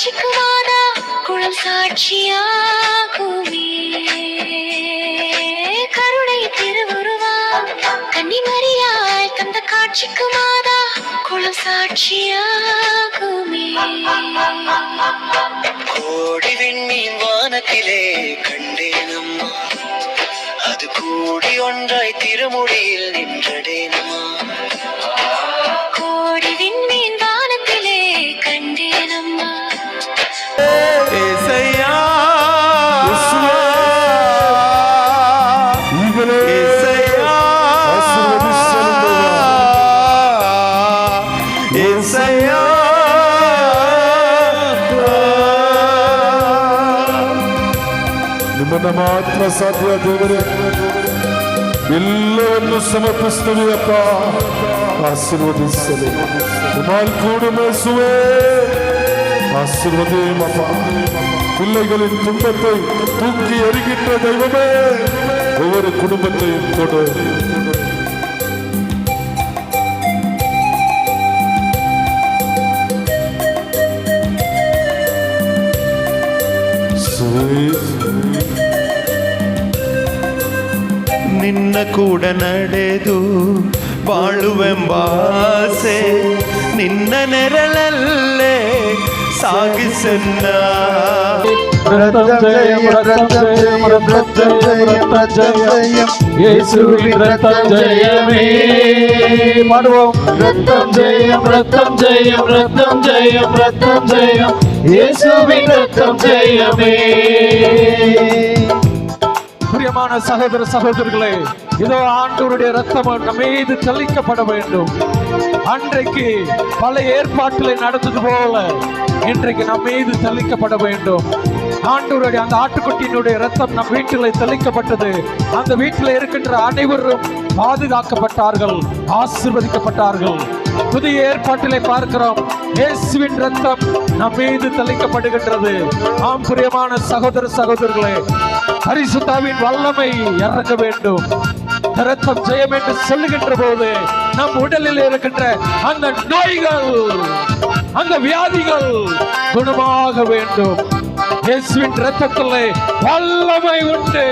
காட்சிக்கு வாதா குளம் சாட்சியாகுமே. கருணை திருவுருவா கன்னிமரியாய் தந்த காட்சிக்கு மாதா குளம் சாட்சியாகுமே. கோடி விண்மீன் வானத்திலே கண்டேனம்மா, அது கூடி ஒன்றாய் திருமுடியில் நின்றடேனம்மா. கோடி விண்மீன் வானத்திலே கண்டேனம்மா. ஏசையா ನಿಮ್ಮನ್ನ ಮಾತ್ರ ಸಾಧ್ಯ ದೇವರೇ, ಎಲ್ಲವನ್ನು ಸಮರ್ಪಿಸ್ತೀವಿ ಅಪ್ಪ. ಆಶೀರ್ವದಿಸಲಿ உமால் கூடும் இயேசுவே, ஆசீர்வதியும் அப்பா. பிள்ளைகளின் துன்பத்தை தூக்கி எறிகின்ற தெய்வமே, ஒவ்வொரு குடும்பத்தையும் கொடு. ನಿನ್ನ ಕೂಡ ನಡೆದು ಬಾಳುವೆಂಬಾಸೆ ನಿನ್ನ ನೆರಳಲ್ಲೇ ಸಾಗಿಸನ್ನ. ಯೇಸುವಿನ ರಕ್ತಂ ಜಯಮೇ ಮಾಡುவோம். ரத்தம் ஜெயம் ரத்தம் ஜெயம் ரத்தம் ஜெயம் ரத்தம் ஜெயம் இயேசுவின் ரத்தம் ஜெயமே. பிரியமான சகோதர சகோதரர்களே, இதோ ஆண்டவருடைய ரத்தம் நம்ம மீது தெளிக்கப்பட வேண்டும். அன்றைக்கு பழைய ஏற்பாட்டிலே நடந்தது போல இன்றைக்கு நம்ம மீது தெளிக்கப்பட வேண்டும். ஆண்டவருடைய அந்த ஆட்டுக்குட்டியினுடைய ரத்தம் நம் வீட்டில் தெளிக்கப்பட்டது. அந்த வீட்டில் இருக்கின்ற அனைவரும் பாதுகாக்கப்பட்டார்கள், ஆசீர்வதிக்கப்பட்டார்கள். புதிய ஏற்பாட்டிலே பார்க்கிறோம், இயேசுவின் ரத்தம் நம் மீது தெளிக்கப்படுகின்றது. ஆம் பிரியமான சகோதர சகோதரர்களே, பரிசுத்தாவின் வல்லமை இறங்க வேண்டும். ரத்தம் ஜெயம் என்று சொல்லுகின்ற போது நம் உடலில் இருக்கின்ற அந்த நோய்கள், அந்த வியாதிகள் குணமாக வேண்டும். இயேசுவின் ரத்தத்திலே வல்லமை உண்டு,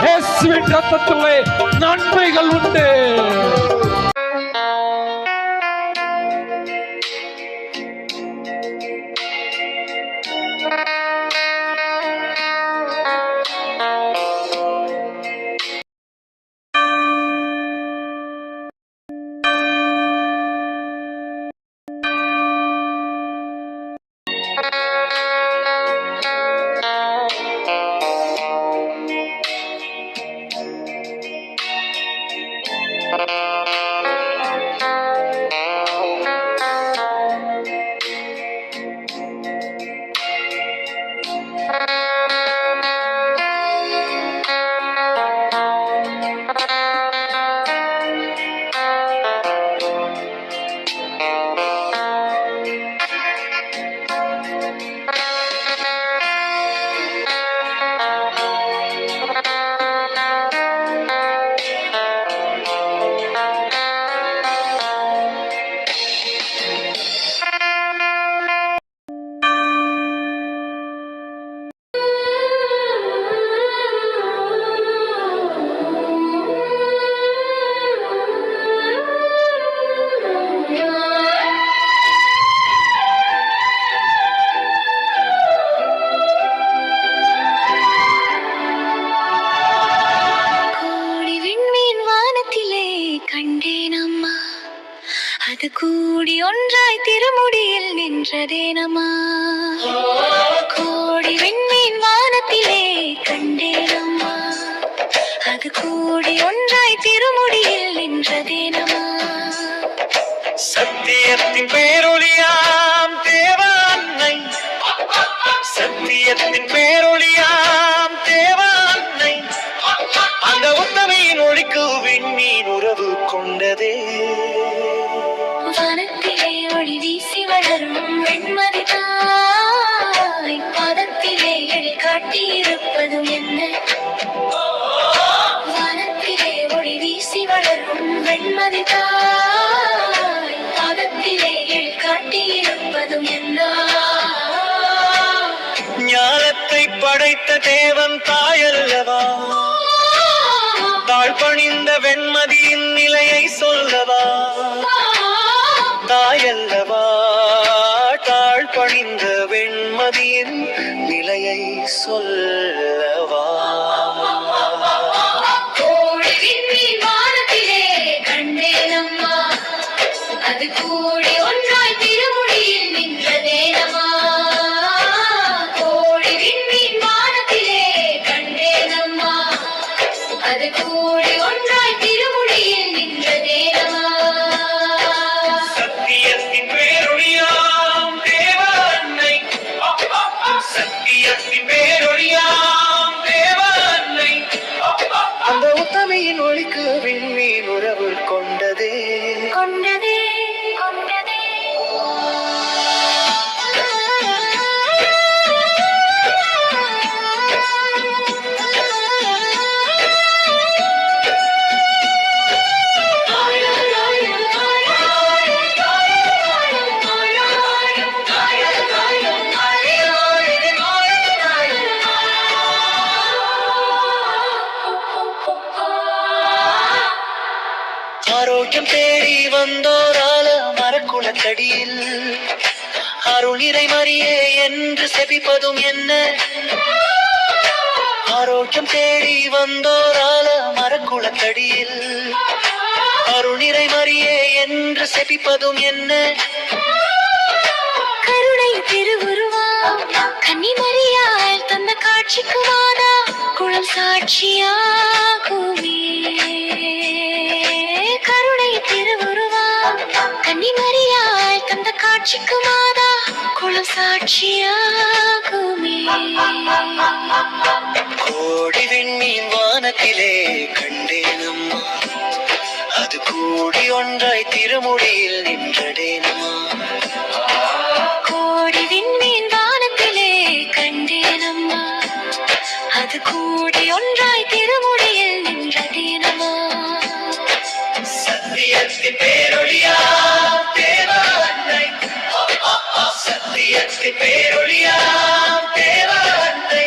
இயேசுவின் ரத்தத்திலே நன்மைகள் உண்டு. அது கூடி ஒன்றாய் திருமுடியில் நின்றதேனமா. கோடி விண்மீன் வானத்திலே கண்டேனம்மா, அது கூடி ஒன்றாய் திருமுடியில் நின்றதேனமா. சத்தியத்தின் பேரொளியாம் தேவ அன்னை, சத்தியத்தின் பேரொளியாம் தேவ அன்னை, அந்த உத்தமையின் ஒளிக்கு விண்மீன் உறவு கொண்டதே. வானத்திலே ஒளி வீசி வளரும் வெண்மதி தாய், பாதத்திலே எழி காட்டியிருப்பதும் என்ன. வானத்திலே ஒளி வீசி வளரும் வெண்மதி தாய், பாதத்திலே எழி காட்டியிருப்பதும் என்ன. படைத்த தேவன் தாயல்லவா, தாழ் பணிந்த வெண்மதியின் நிலையை சொல்லவா, தாயல்லவா தாழ் பணிந்த வெண்மதியின் நிலையை சொல்லவா. கோடி விண்மீன் வானத்திலே கண்டேனம்மா, அது கூடி ஒன்றாய் திருமுடியில் நின்றதேனம்மா. கோடி விண்மீன் வானத்திலே கண்டேனம்மா, அது கூடி ஒன்றாய் திருமுடியில் நின்றதேனம்மா. சத்தியத்தின் பேரொழியாம் தேவ அன்னை, சத்தியத்தின் பேரொழியாம் தேவ அன்னை, அந்த உத்தமையின் ஒளிக்கு விண்மீன் உறவு கொண்டதே கொண்டதே கொண்டதே. ஆரோக்கியம் தேடி வந்தோரால மரக்குளத்தடியில் அருளிரை மரியே என்று செபிப்பதும் என்ன. ஆரோக்கியம் தேடி வந்தோரால மரக்குளத்தடியில் அருளிரை மரியே என்று செபிப்பதும் என்ன. கருணை திருவுருவாம் கன்னிமரியாள் தந்த காட்சிக்கு வாதா குளம் சாட்சியாகுமே. கருணை திருவுருவாம் கன்னிமரியாள் தந்த காட்சிக்கு வாதா குளம் சாட்சியாகுமே. கோடி விண்மீன் வானத்திலே கண்டேனம்மா, அது கூடி ஒன்றாய் திருமுடியில் நின்றடேனம்மா. கோடி விண்மீன் வானத்திலே கண்டேனம்மா, அது கூடி ஒன்றாய் திருமுடியில் நின்றதேனம்மா. சத்தியத்தின் பேரொழியாம் தேவ அன்னை, சத்தியத்தின் பேரொழியாம் தேவ அன்னை,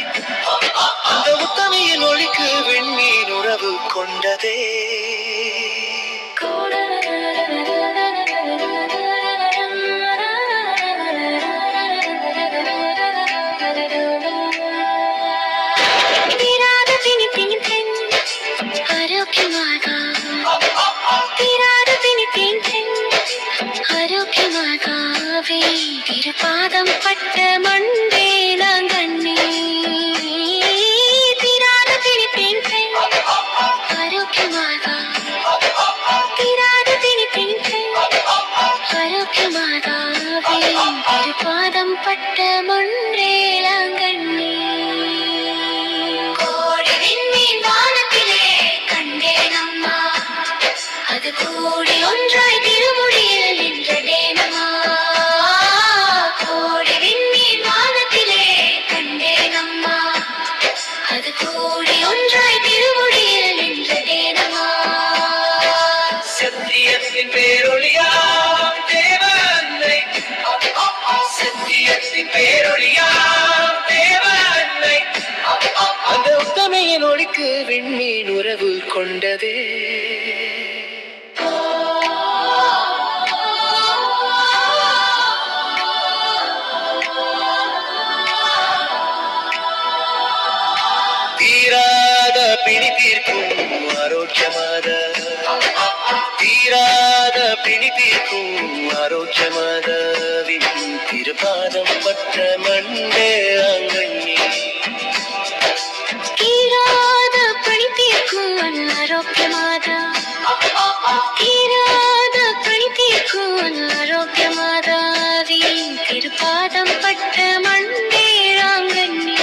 அந்த உத்தமையின் ஒளிக்கு விண்மீன் உறவு கொண்டதே. தீராத பிணி பிணித்தென் ஆரோக்கியமாக, தீராத பிணி பிணித்தென் ஆரோக்கியமாகவே திருப்பாதம் பட்ட மண்டே நாங்கண்ணே. தீராத பிணி பிணித்தென் ஆரோக்கியமாக, தீராத பிணி பிணித்தென் ஆரோக்கியமாகவே திருப்பாதம் பட்ட மண்டே நாங்கண்ணே. கோடி விண்மீன் வானத்திலே கண்டேனம்மா, அது கூடி ஒன்றாய் திருமுடியில் நின்றதேனம்மா. கோடி விண்மீன் வானத்திலே கண்டேனம்மா, அது கூடி ஒன்றாய் திருமுடியில் நின்றதேனம்மா. சத்தியத்தின் பேரொழியாம் தேவ அன்னை, சத்தியத்தின் பேரொழியாம் தேவ அன்னை, அந்த உத்தமையின் ஒளிக்கு விண்மீன் உறவு கொண்டதே. தீராத பிணி தீர்க்கும் ஆரோக்கியமாத, தீராத பிணி தீர்க்கும் ஆரோக்கியமாதவின் திருபாதம் பற்ற மண்டே அங்கண்ணி. தீராத பணி தீர்க்கும் ஆரோக்கியமாத, தீராத பணி தீர்க்கும் ஆரோக்கியமாதவின் திருப்பாதம் பட்ட மண்டேராங்கண்ணி.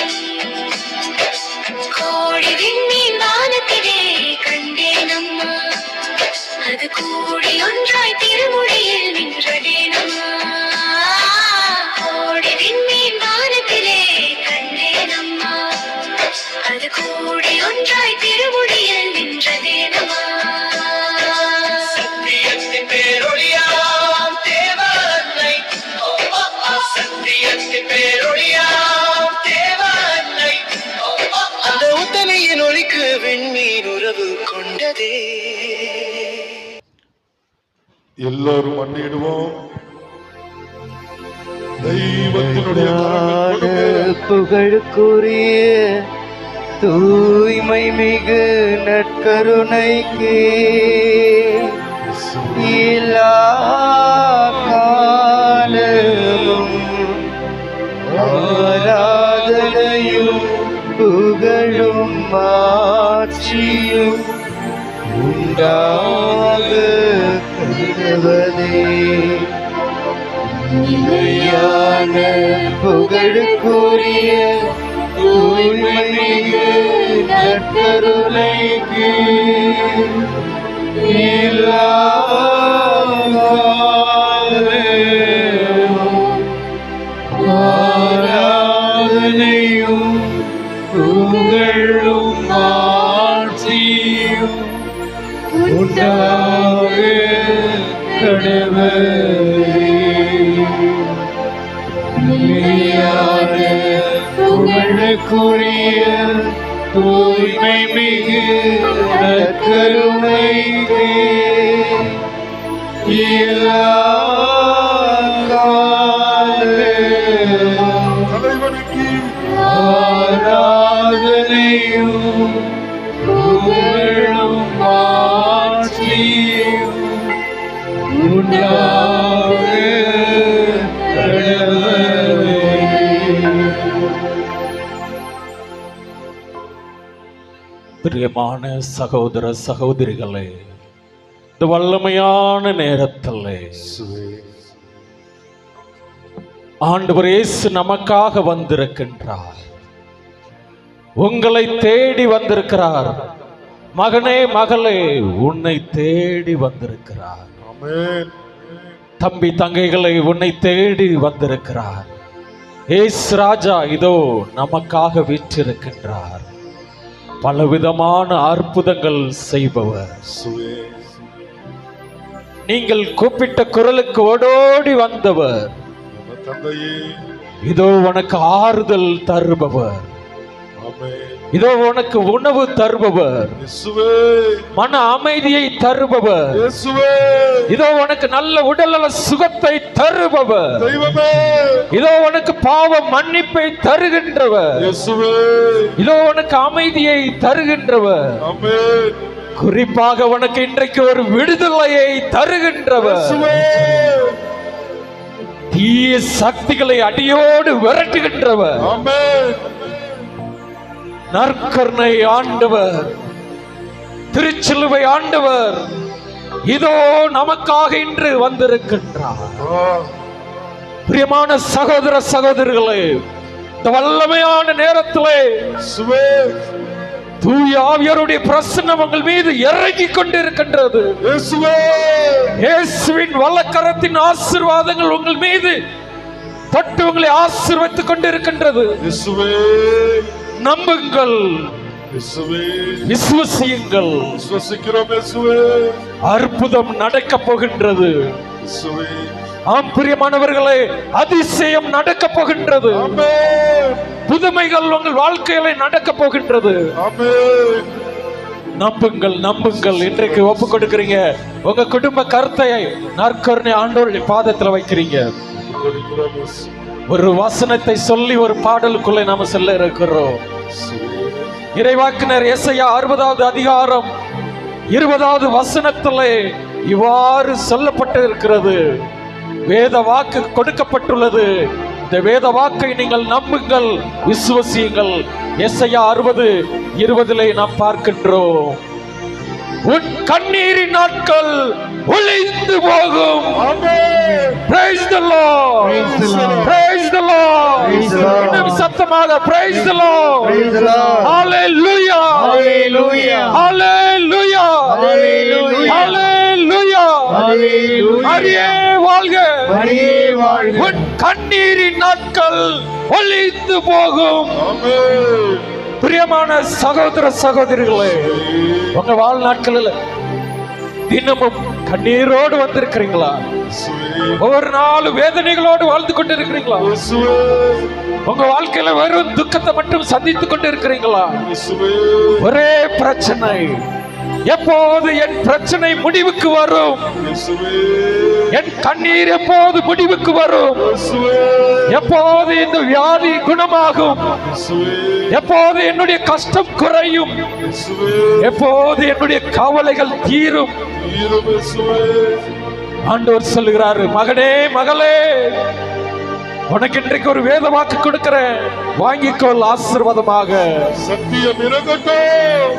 கோடி விண்மீன் வானத்திலே கண்டேனம்மா, அது கூடி ஒன்றாய் திருமுடியில் நின்றதேனம்மா. கோடி விண்மீன் எல்லாரும் மண்டியிடுவோம். தெய்வத்தினுடைய புகழுக்குரிய தூய்மை மிகு நற்கருணைக்கு எல்லா காலமும் ஆராதனையும் புகழும் மாட்சியும் உண்டாக கருவதே. நிலையான புகழுக்குரிய தூய்மை மிகு நற்கருணைக்கு எல்லா ஆராதனையும் புகழும் மாட்சியும் உண்டாக கடவுளே. நிலையான புகழுக்குரிய தூய்மை மிகு நற்கருணைக்கு எல்லா காலமும் தலைவனுக்கு ஆராதனையும் புகழும் மாட்சியும் உண்டாக கடவுளே. பிரியமான சகோதர சகோதரிகளே, இந்த வல்லமையான நேரத்தில் ஆண்டவர் இயேசு நமக்காக வந்திருக்கின்றார். உங்களை தேடி வந்திருக்கிறார். மகனே மகளே, உன்னை தேடி வந்திருக்கிறார். ஆமென். தம்பி தங்கைகளை உன்னை தேடி வந்திருக்கிறார். இயேசு ராஜா இதோ நமக்காக வீற்றிருக்கின்றார். பலவிதமான அற்புதங்கள் செய்பவர். நீங்கள் கூப்பிட்ட குரலுக்கு ஓடோடி வந்தவர். தந்தையே, இதோ உனக்கு ஆறுதல் தருபவர். ஆமென். இதோ உனக்கு உணவு தருபவர். இயேசுவே, மன அமைதியை தருபவர். இயேசுவே, இதோ உனக்கு நல்ல உடல்நல சுகத்தை தருபவர். தெய்வமே, இதோ உனக்கு பாவ மன்னிப்பை தருகின்றவர். இயேசுவே, இதோ உனக்கு அமைதியை தருகின்றவர். ஆமென். குறிப்பாக உனக்கு இன்றைக்கு ஒரு விடுதலையை தருகின்றவர். இயேசுவே, தீய சக்திகளை அடியோடு விரட்டுகின்றவர். ஆமென். நற்கருணை ஆண்டவர், திருச்சிலுவை ஆண்டவர் இதோ நமக்காக இன்று வந்திருக்கின்றார். பிரியமான சகோதர சகோதரிகளே, இந்த வல்லமையான நேரத்திலே இயேசுவே, தூய ஆவியாருடைய பிரசன்னம் உங்கள் மீது இறங்கி கொண்டிருக்கின்றது. இயேசுவே, இயேசுவின் வல்லக்கரத்தின் ஆசீர்வாதங்கள் உங்கள் மீது தொட்டு உங்களை ஆசீர்வதித்துக் கொண்டிருக்கின்றது. இயேசுவே, நம்புங்கள், இயேசுவே, விசுவசியுங்கள். விசுவசிக்கிறோம் இயேசுவே. அற்புதம் நடக்கப் போகின்றது. இயேசுவே, ஆம் பிரியமானவர்களே, அதிசயம் நடக்கப் போகின்றது. ஆமென். புதுமைகள் உங்கள் வாழ்க்கையில நடக்கப் போகின்றது. ஆமென். நம்புங்கள், நம்புங்கள். இன்றைக்கு ஒப்பு கொடுக்கிறீங்க. உங்க குடும்ப கருத்தை நற்கருணை ஆண்டவருடைய பாதத்துல வைக்கிறீங்க. கொடுக்கிறோம் இயேசுவே. ஒரு வசனத்தை சொல்லி ஒரு பாடலுக்குள்ளே நாம செல்ல இருக்கிறோம். இறைவாக்கினர் ஏசாயா 60வது அதிகாரம் 20வது வசனத்திலே இவ்வாறு சொல்லப்பட்டு இருக்கிறது. வேத வாக்கு கொடுக்கப்பட்டுள்ளது. இந்த வேத வாக்கை நீங்கள் நம்புங்கள், விசுவசியுங்கள். ஏசாயா 60:20 நாம் பார்க்கின்றோம். உன் கண்ணீரின் நாட்கள் ஒளிந்து போகும். Praise the Lord. Praise the Lord. இன்னும் சத்தமாக praise the Lord. Hallelujah. Hallelujah. Hallelujah. Hallelujah. Hallelujah. Hallelujah. அரியே வாழ்க. அரியே வாழ்க. உன் கண்ணீரின் நாட்கள் ஒளிந்து போகும். ஆமென். பிரியமான சகோதர சகோதரிகளே, உங்க வாழ்நாட்களில் தினமும் கண்ணீரோடு வந்திருக்கிறீங்களா? ஒவ்வொரு நாளும் வேதனைகளோடு வாழ்ந்து கொண்டு இருக்கிறீங்களா? இயேசுவே, உங்க வாழ்க்கையில வெறும் துக்கத்தை மட்டும் சந்தித்துக் கொண்டு இருக்கிறீங்களா? இயேசுவே, ஒரே பிரச்சனை, எப்போது என் பிரச்சனை முடிவுக்கு வரும்? இயேசுவே என் கண்ணீர் எப்போது முடிவுக்கு வரும்? இயேசுவே எப்போது இந்த வியாதி குணமாகும்? இயேசுவே எப்போது என்னுடைய கஷ்டம் குறையும்? இயேசுவே எப்போது என்னுடைய கவலைகள் தீரும்? இயேசுவே ஆண்டவர் சொல்லுகிறாரு, மகனே மகளே, உனக்கு இன்றைக்கு ஒரு வேத வாக்கு கொடுக்கிறேன், வாங்கிக்கொள் ஆசீர்வாதமாக. சத்தியம் இறங்கட்டும்.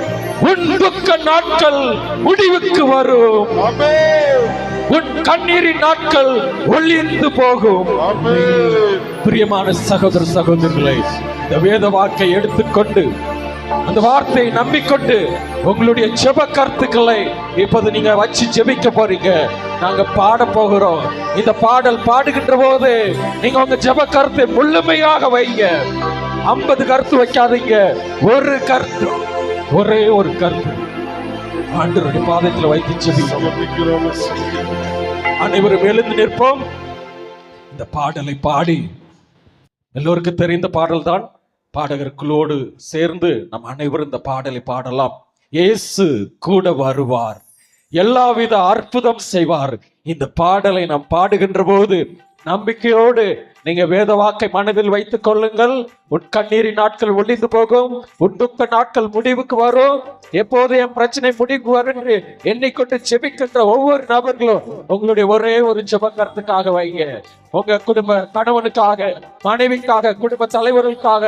உன் துக்க நாட்கள் முடிவுக்கு வரும். ஆமென் உன் கண்ணீரின் நாட்கள் ஒளிந்து போகும். ஆமென். பிரியமான சகோதர சகோதரிகளை, இந்த வேத வாக்கை எடுத்துக்கொண்டு அந்த வார்த்தையை நம்பிக்கொண்டு உங்களுடைய ஜெப கருத்துக்களை இப்போது நீங்க வச்சு ஜெபிக்க போறீங்க. நாங்க பாட போகிறோம். இந்த பாடல் பாடுகின்ற போது நீங்க உங்க ஜெப கருத்தை முழுமையாக வைங்க. 50 கருத்து வைக்காதீங்க. ஒரு கருத்து, ஒரே ஒரு கருத்து ஆண்டவருடைய பாதத்தில் வைத்து ஜெபிக்கிறோம். சமர்ப்பிக்கிறோம். அனைவரும் எழுந்து நிற்போம். இந்த பாடலை பாடி, எல்லோருக்கும் தெரிந்த பாடல் தான், பாடகர்களோடு சேர்ந்து நம் அனைவரும் இந்த பாடலை பாடலாம். இயேசு கூட வருவார், எல்லாவித அற்புதம் செய்வார். இந்த பாடலை நாம் பாடுகின்ற போது நம்பிக்கையோடு நீங்க வேத வாக்கை மனதில் வைத்துக் கொள்ளுங்கள். உன் கண்ணீரின் நாட்கள் ஒளிந்து போகும், உன் துக்க நாட்கள் முடிவுக்கு வரும். எப்போது என் பிரச்சனை முடிவுக்கு வரும் என்று எண்ணிக்கொண்டு ஜெபிக்கின்ற ஒவ்வொரு நபர்களும் உங்களுடைய ஒரே ஒரு ஜெபக்கருத்துக்காக வைங்க. உங்க குடும்ப கணவனுக்காக, மனைவிக்காக, குடும்ப தலைவர்களுக்காக,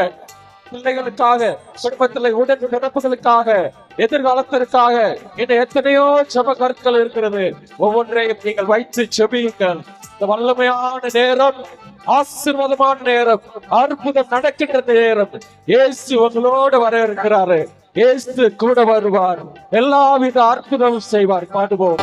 பிள்ளைகளுக்காக, குடும்பத்தில் உடன் பிறப்புகளுக்காக, எதிர்காலத்திற்காக இன்னும் எத்தனையோ ஜெப கருத்துக்கள் இருக்கிறது. ஒவ்வொன்றையும் நீங்கள் வைத்து ஜெபியுங்கள். இந்த வல்லமையான நேரம், ஆசீர்வாதமான நேரம், அற்புதம் நடக்கின்ற நேரம். இயேசு உங்களோடு வர இருக்கிறாரு. இயேசு கூட வருவார், எல்லாவித அற்புதமும் செய்வார். பாடுவோம்.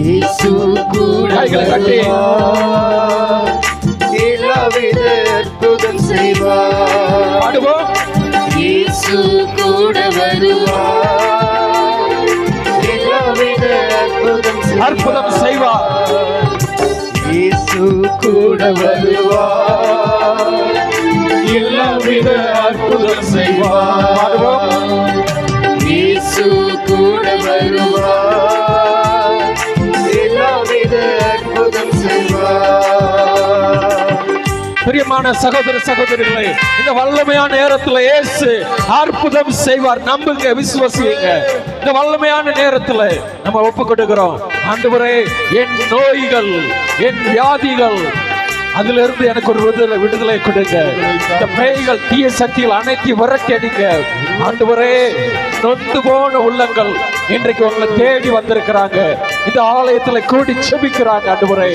இயேசு கூட கைகளை கட்டி. எல்லாவித அற்புதம் செய்வார். பாடுவோம். இயேசு கூட வருவார், எல்லாவித அற்புதம் செய்வார். இயேசு கூட வருவார், எல்லாவித அற்புதம் செய்வார். பாடுவோம். இயேசு கூட வருவார், எல்லாவித அற்புதம் செய்வார். பிரியமான சகோதர சகோதரிகளே, இந்த வல்லமையான நேரத்துல இயேசு அற்புதம் செய்வார். நம்புங்க, விசுவாசிங்க. இந்த வல்லமையான நேரத்துல நம்ம ஒப்பு கொடுக்கிறோம். ஆண்டவரே, என் நோய்கள், என் வியாதிகள், அதுல இருந்து எனக்கு ஒரு விடுதலை கொடுங்க. இந்த பேய்கள், தீய சக்திகள் அனைத்தையும் விரட்டி அடிங்க. ஆண்டவரே, நொந்து போன உள்ளங்கள் இன்றைக்கு உங்களை தேடி வந்திருக்கிறாங்க. இந்த ஆலயத்துல கூடி செபிக்கிறாங்க. ஆண்டவரே,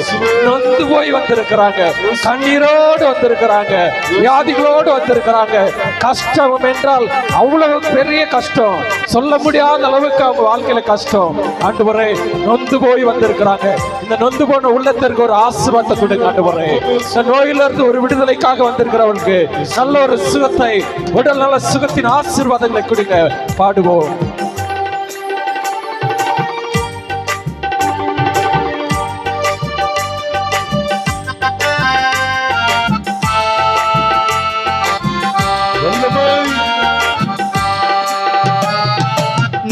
நொந்து போய் வந்திருக்கிறாங்க, கண்ணீரோடு வந்திருக்கிறாங்க, வியாதிகளோடு வந்திருக்கிறாங்க. கஷ்டம் என்றால் அவ்வளவு பெரிய கஷ்டம், சொல்ல முடியாத அளவுக்கு அவங்க வாழ்க்கையில கஷ்டம். ஆண்டவரே, நொந்து போய் வந்திருக்கிறாங்க. இந்த நொந்து போன உள்ளத்திற்கு ஒரு ஆசீர்வாதத்தை கொடுங்க. ஆண்டவரே, இந்த நோயிலிருந்து ஒரு விடுதலைக்காக வந்திருக்கிறவங்களுக்கு நல்ல ஒரு சுகத்தை, உடல் நல சுகத்தின் ஆசீர்வாதங்களை கொடுங்க. பாடுவோம்.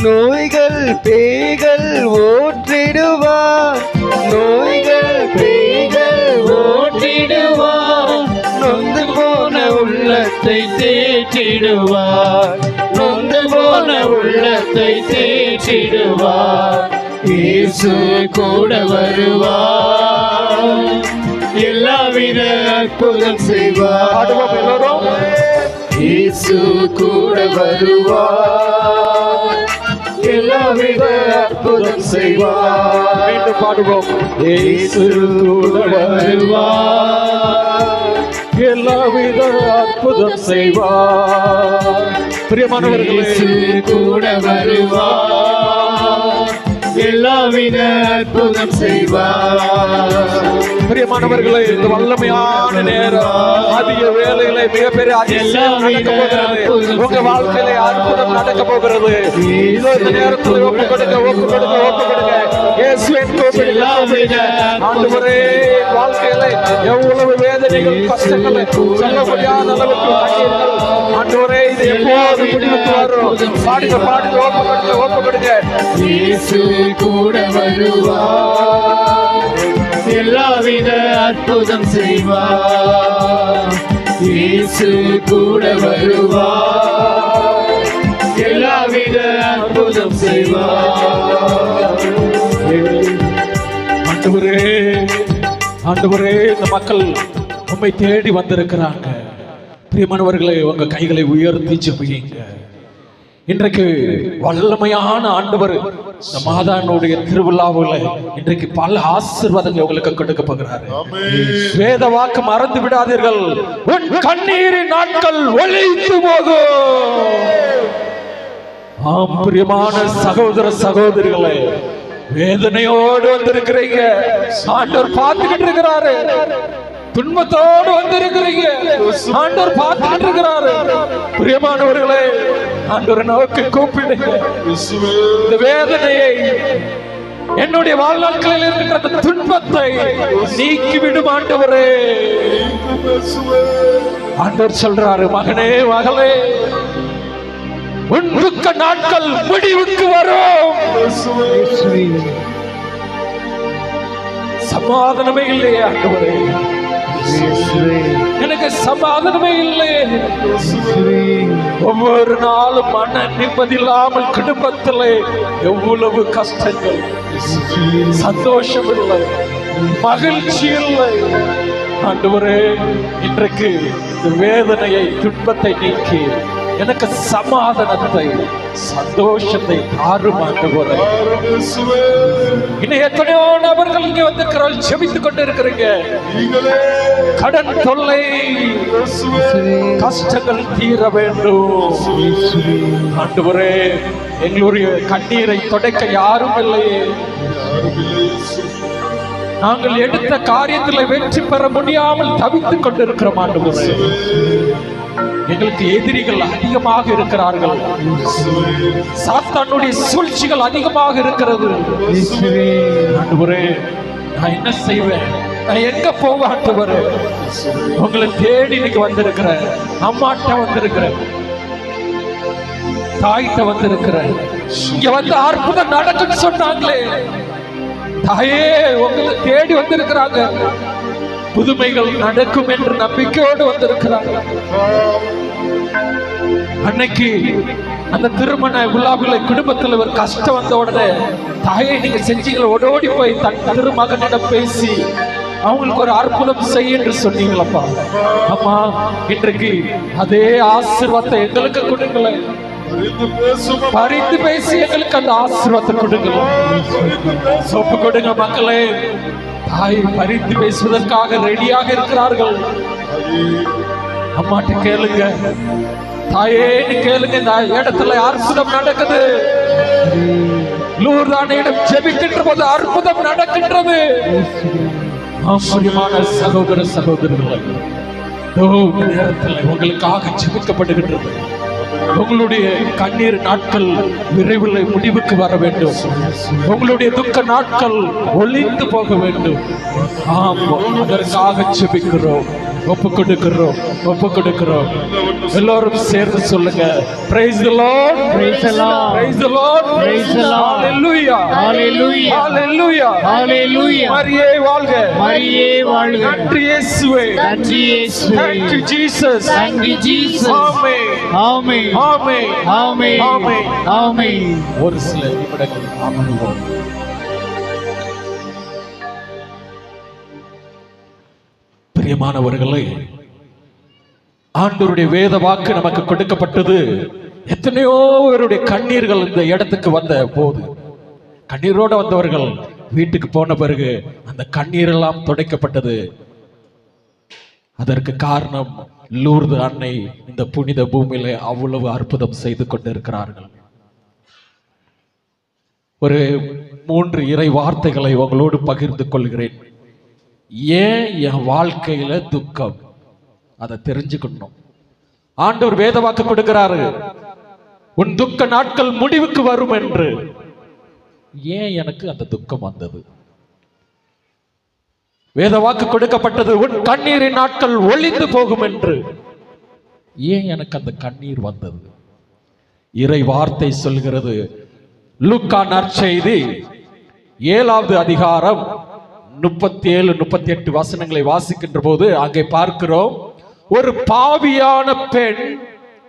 நோய்கள் பேய்கள் ஓற்றிடுவார், நோய்கள் பேய்கள் ஓற்றிடுவார், நொந்து போன உள்ளத்தை தேற்றிடுவார், நொந்து போன உள்ளத்தை தேற்றிடுவார். இயேசு கூட வருவார், எல்லாவித அற்புதம் செய்வார். பாடுவோம் எல்லோரும். இயேசு கூட வருவார், எல்லாவித அற்புதம் செய்வார். மீண்டும் பாடுவோம். இயேசு கூட வருவார், எல்லாவித அற்புதம் செய்வார். பிரியமானவர்களே, இயேசு கூட வருவார், எல்லாவித அற்புதம் செய்வார். பிரியமானவர்களே, இந்த வல்லமையான நேரம் அதிக வேலையில மிகப்பெரிய அதிசயம் நடக்க போகிறது. உங்க வாழ்க்கையில அற்புதம் நடக்க போகிறது. இதோ இந்த நேரத்தில் ஒப்பு கொடுங்க, ஒப்பு கொடுங்க, ஒப்பு கொடுங்க. இயேசுவின் கோவிலில் ஆண்டவரே, வாழ்க்கையில எவ்வளவு வேதனைகள், கஷ்டங்கள், சொல்ல முடியாத அளவுக்கு கண்ணீர்கள், ஆண்டவரே, இது எப்போது முடிவுக்கு வரும்? பாடுங்க, பாடுங்க, ஒப்பு கொடுங்க, ஒப்பு கொடுங்க. இயேசு கூட வருவார், எல்லாவித அற்புதம் செய்வார். இயேசு கூட வருவார், எல்லாவித அற்புதம் செய்வார். ஆண்டவரே, ஆண்டவரே, இந்த மக்கள் உம்மை தேடி வந்திருக்கிறாங்க. பிரியமானவர்களே, உங்க கைகளை உயர்த்தி ஜெபியுங்க. இன்றைக்கு வல்லமையான ஆண்டவர் இந்த மாதானுடைய திருவிழாவுல இன்றைக்கு பல ஆசீர்வாதங்களை உங்களுக்கு கொடுக்க போகிறாரு. வேத வாக்கு மறந்து விடாதீர்கள். உன் கண்ணீரின் நாட்கள் ஒழித்து போகும். ஆம் பிரியமான சகோதர சகோதரிகளே, வேதனையோடு வந்திருக்கிறீங்க, ஆண்டவர் பார்த்துக்கிட்டு இருக்கிறாரு. துன்பத்தோடு வந்திருக்கிறீங்க, ஆண்டவர் பார்த்துக்கிட்டு இருக்கிறாரு. பிரியமானவர்களே, ஆண்டவரை நோக்கி கூப்பிடுங்க. இந்த வேதனையை, என்னுடைய வாழ்நாட்களில் இருக்கின்ற அந்த துன்பத்தை நீக்கிவிடும் ஆண்டவரே. ஆண்டவர் சொல்றாரு, மகனே, மகளே, உன் துக்க நாட்கள் முடிவுக்கு வரும். சமாதானமே இல்லையே ஆண்டவரே, எனக்கு சமாதானமே இல்லை. ஒவ்வொரு நாளும் மன நிம்மதி இல்லாமல் குடும்பத்தில் எவ்வளவு கஷ்டங்கள், சந்தோஷம் இல்லை, மகிழ்ச்சி இல்லை. ஆண்டவரே, இன்றைக்கு இந்த வேதனையை, துன்பத்தை நீக்கி எனக்கு சமாதானத்தை, சந்தோஷத்தை தாரும் ஆண்டவரே. இன்னும் எத்தனையோ நபர்கள் இங்க வந்து ஜெபித்துக் கொண்டு இருக்கிறீங்க. கடன் தொல்லை, கஷ்டங்கள் தீர வேண்டும். ஆண்டவரே, எங்களுடைய கண்ணீரை துடைக்க யாரும் இல்லையே. நாங்கள் எடுத்த காரியத்தில் வெற்றி பெற முடியாமல் தவித்துக் கொண்டிருக்கிறோம் ஆண்டவரே. எங்களுக்கு எதிரிகள் அதிகமாக இருக்கிறார்கள். சாத்தானுடைய சூழ்ச்சிகள் அதிகமாக இருக்கிறது. ஆண்டவரே, நான் என்ன செய்வேன்? நான் எங்க போவேன் ஆண்டவரே? உங்களை தேடி இன்னைக்கு வந்திருக்கிறேன். அம்மாட்ட வந்திருக்கிறேன், தாய்கிட்ட வந்திருக்கிறேன். இங்க வந்து அற்புதம் நடக்குன்னு சொன்னாங்களே, தாயே, உங்களை தேடி வந்திருக்கிறாங்க. புதுமைகள் நடக்கும் என்று நம்பிக்கையோடு வந்திருக்கிறாங்க. அன்னைக்கு அந்த திருமண விழாவில குடும்பத்தில் ஒரு கஷ்டம் வந்த உடனே, தாயை நீங்க செஞ்சீங்கள, ஓடோடி போய் தன் திருமகனிடம் பேசி அவங்களுக்கு ஒரு அற்புதம் செய்ய என்று சொன்னீங்களப்பா. அம்மா, இன்றைக்கு அதே ஆசீர்வாதத்தை எங்களுக்கு கொடுங்களேன். பரிந்து பேசி எங்களுக்கு அந்த ஆசீர்வாதத்தை கொடுங்களேன். ஒப்பு கொடுங்க மக்களே. தாய் பரிந்து பேசுவதற்காக ரெடியாக இருக்கிறார்கள். அம்மாட்ட கேளுங்க, தாயே கேளுங்க, இந்த இடத்துல அற்புதம் நடக்குது. லூர்தானிடம் ஜெபிக்கின்ற போது அற்புதம் நடக்கின்றது. ஆச்சரியமான சகோதர சகோதரர்களே, நேரத்தில் உங்களுக்காக ஜெபிக்கப்படுகின்றது. உங்களுடைய கண்ணீர் நாட்கள் விரைவில் முடிவுக்கு வர வேண்டும். உங்களுடைய துக்க நாட்கள் ஒளிந்து போக வேண்டும். ஆம், அதற்காக ஜெபிக்கிறோம், ஒப்பு கொடுக்கிறோம், ஒப்பு கொடுக்கிறோம். எல்லாரும் சேர்ந்து சொல்லுங்க, praise the Lord, Praise the Lord, praise the Lord, Praise the Lord. hallelujah, Hallelujah, hallelujah, Hallelujah. மரியே வாழ்க, மரியே வாழ்க. நன்றி இயேசுவே, நன்றி இயேசுவே. thank you Jesus, Thank you Jesus. ஆமென், ஆமென், ஆமென், ஆமென், ஆமென், ஆமென். ஒரு சில நிமிடங்கள் அமர்வோம். பிரியமானவர்களே, ஆண்டவருடைய வேத வாக்கு நமக்கு கொடுக்கப்பட்டது. எத்தனையோ பேருடைய கண்ணீர்கள் இந்த இடத்துக்கு வந்த போது, கண்ணீரோடு வந்தவர்கள் வீட்டுக்கு போன பிறகு அந்த கண்ணீர் எல்லாம் துடைக்கப்பட்டது. அதற்கு காரணம் லூர்து அன்னை இந்த புனித பூமியில அவ்வளவு அற்புதம் செய்து கொண்டிருக்கிறார்கள். ஒரு 3 இறை வார்த்தைகளை உங்களோடு பகிர்ந்து கொள்கிறேன். ஏன் என் வாழ்க்கையில துக்கம், அதை தெரிஞ்சுக்கணும். ஆண்டவர் வேதவாக்கு கொடுக்கிறாரு, உன் துக்க நாட்கள் முடிவுக்கு வரும் என்று. ஏன் எனக்கு அந்த துக்கம் வந்தது? வேதவாக்கு கொடுக்கப்பட்டது, உன் கண்ணீரின் நாட்கள் ஒளிந்து போகும் என்று. ஏன் எனக்கு அந்த கண்ணீர் வந்தது? இறை வார்த்தை சொல்கிறது, லூக்கா நற்செய்தி 7வது அதிகாரம் 37-38 வசனங்களை வாசிக்கின்ற போது அங்கே பார்க்கிறோம், ஒரு பாவியான பெண்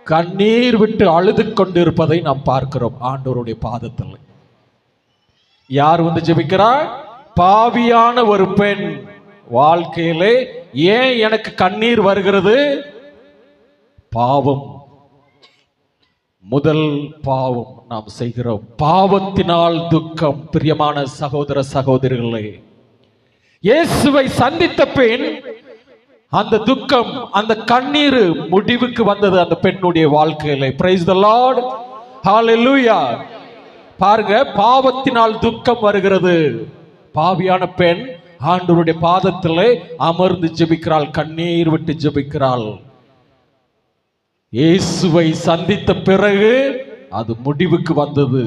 கண்ணீர் விட்டு அழுது கொண்டிருப்பதை நாம் பார்க்கிறோம். ஆண்டவருடைய பாதத்தில் யார் வந்து ஜெபிக்கிறார்? பாவியான ஒரு பெண். வாழ்க்கையிலே ஏன் எனக்கு கண்ணீர் வருகிறது? பாவம், முதல் பாவம் நாம் செய்கிறோம். பாவத்தினால் துக்கம். பிரியமான சகோதர சகோதரிகளே, இயேசுவை சந்தித்த பெண், அந்த துக்கம், அந்த கண்ணீர் முடிவுக்கு வந்தது அந்த பெண்ணுடைய வாழ்க்கையிலே. பிரைஸ் தி லார்ட், ஹalleluya. பாருங்க, பாவத்தினால் துக்கம் வருகிறது. பாவியான பெண் ஆண்டவருடைய பாதத்திலே அமர்ந்து ஜெபிக்கிறாள், கண்ணீர் விட்டு ஜெபிக்கிறாள். இயேசுவை சந்தித்த பிறகு அது முடிவுக்கு வந்தது.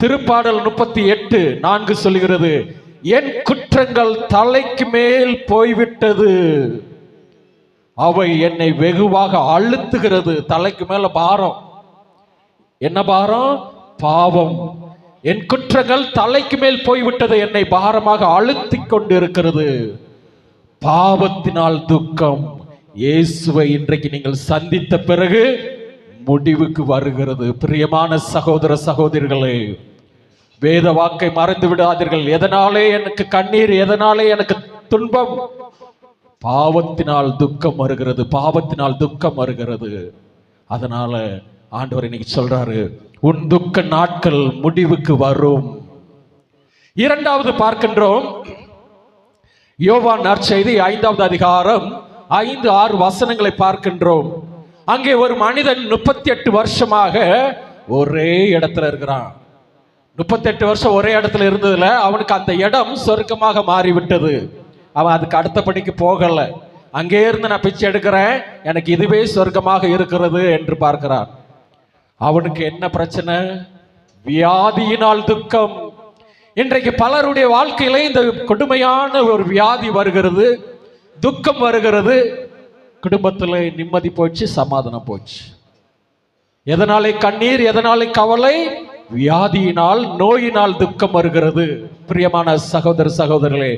திருப்பாடல் 38:4 சொல்கிறது, என் குற்றங்கள் தலைக்கு மேல் போய்விட்டது, அவை என்னை வெகுவாக அழுத்துகிறது. தலைக்கு மேல பாரம். என்ன பாரம்? பாவம். என் குற்றங்கள் தலைக்கு மேல் போய்விட்டது, என்னை பாரமாக அழுத்திக் கொண்டு இருக்கிறது. பாவத்தினால் துக்கம். இயேசுவை இன்றைக்கு நீங்கள் சந்தித்த பிறகு முடிவுக்கு வருகிறது. பிரியமான சகோதர சகோதரிகளே, வேத வாக்கை மறந்து விடாதீர்கள். எதனாலே எனக்கு கண்ணீர், எதனாலே எனக்கு துன்பம்? பாவத்தினால் துக்கம் வருகிறது, பாவத்தினால் துக்கம் வருகிறது. அதனால ஆண்டவர் இன்னைக்கு சொல்றாரு, உன் துக்க நாட்கள் முடிவுக்கு வரும். இரண்டாவது பார்க்கின்றோம், யோவான் நற்செய்தி 5வது அதிகாரம் 5-6 வசனங்களை பார்க்கின்றோம். அங்கே ஒரு மனிதன் 38 வருஷமாக ஒரே இடத்துல இருக்கிறான். 38 வருஷம் ஒரே இடத்துல இருந்ததுல அவனுக்கு அந்த இடம் சொர்க்கமாக மாறிவிட்டது. அவன் அதுக்கு அடுத்தபடிக்கு போகல. அங்கே இருந்து நான் பிச்சை எடுக்கிறேன், எனக்கு இதுவே சொர்க்கமாக இருக்கிறது என்று பார்க்கிறான். அவனுக்கு என்ன பிரச்சனை? வியாதியினால் துக்கம். இன்றைக்கு பலருடைய வாழ்க்கையில இந்த கொடுமையான ஒரு வியாதி வருகிறது, துக்கம் வருகிறது. குடும்பத்தில் நிம்மதி போச்சு, சமாதானம் போச்சு. எதனாலே கண்ணீர், எதனாலே கவலை? வியாதியினால், நோயினால் துக்கம் வருகிறது. பிரியமான சகோதர சகோதரர்களே,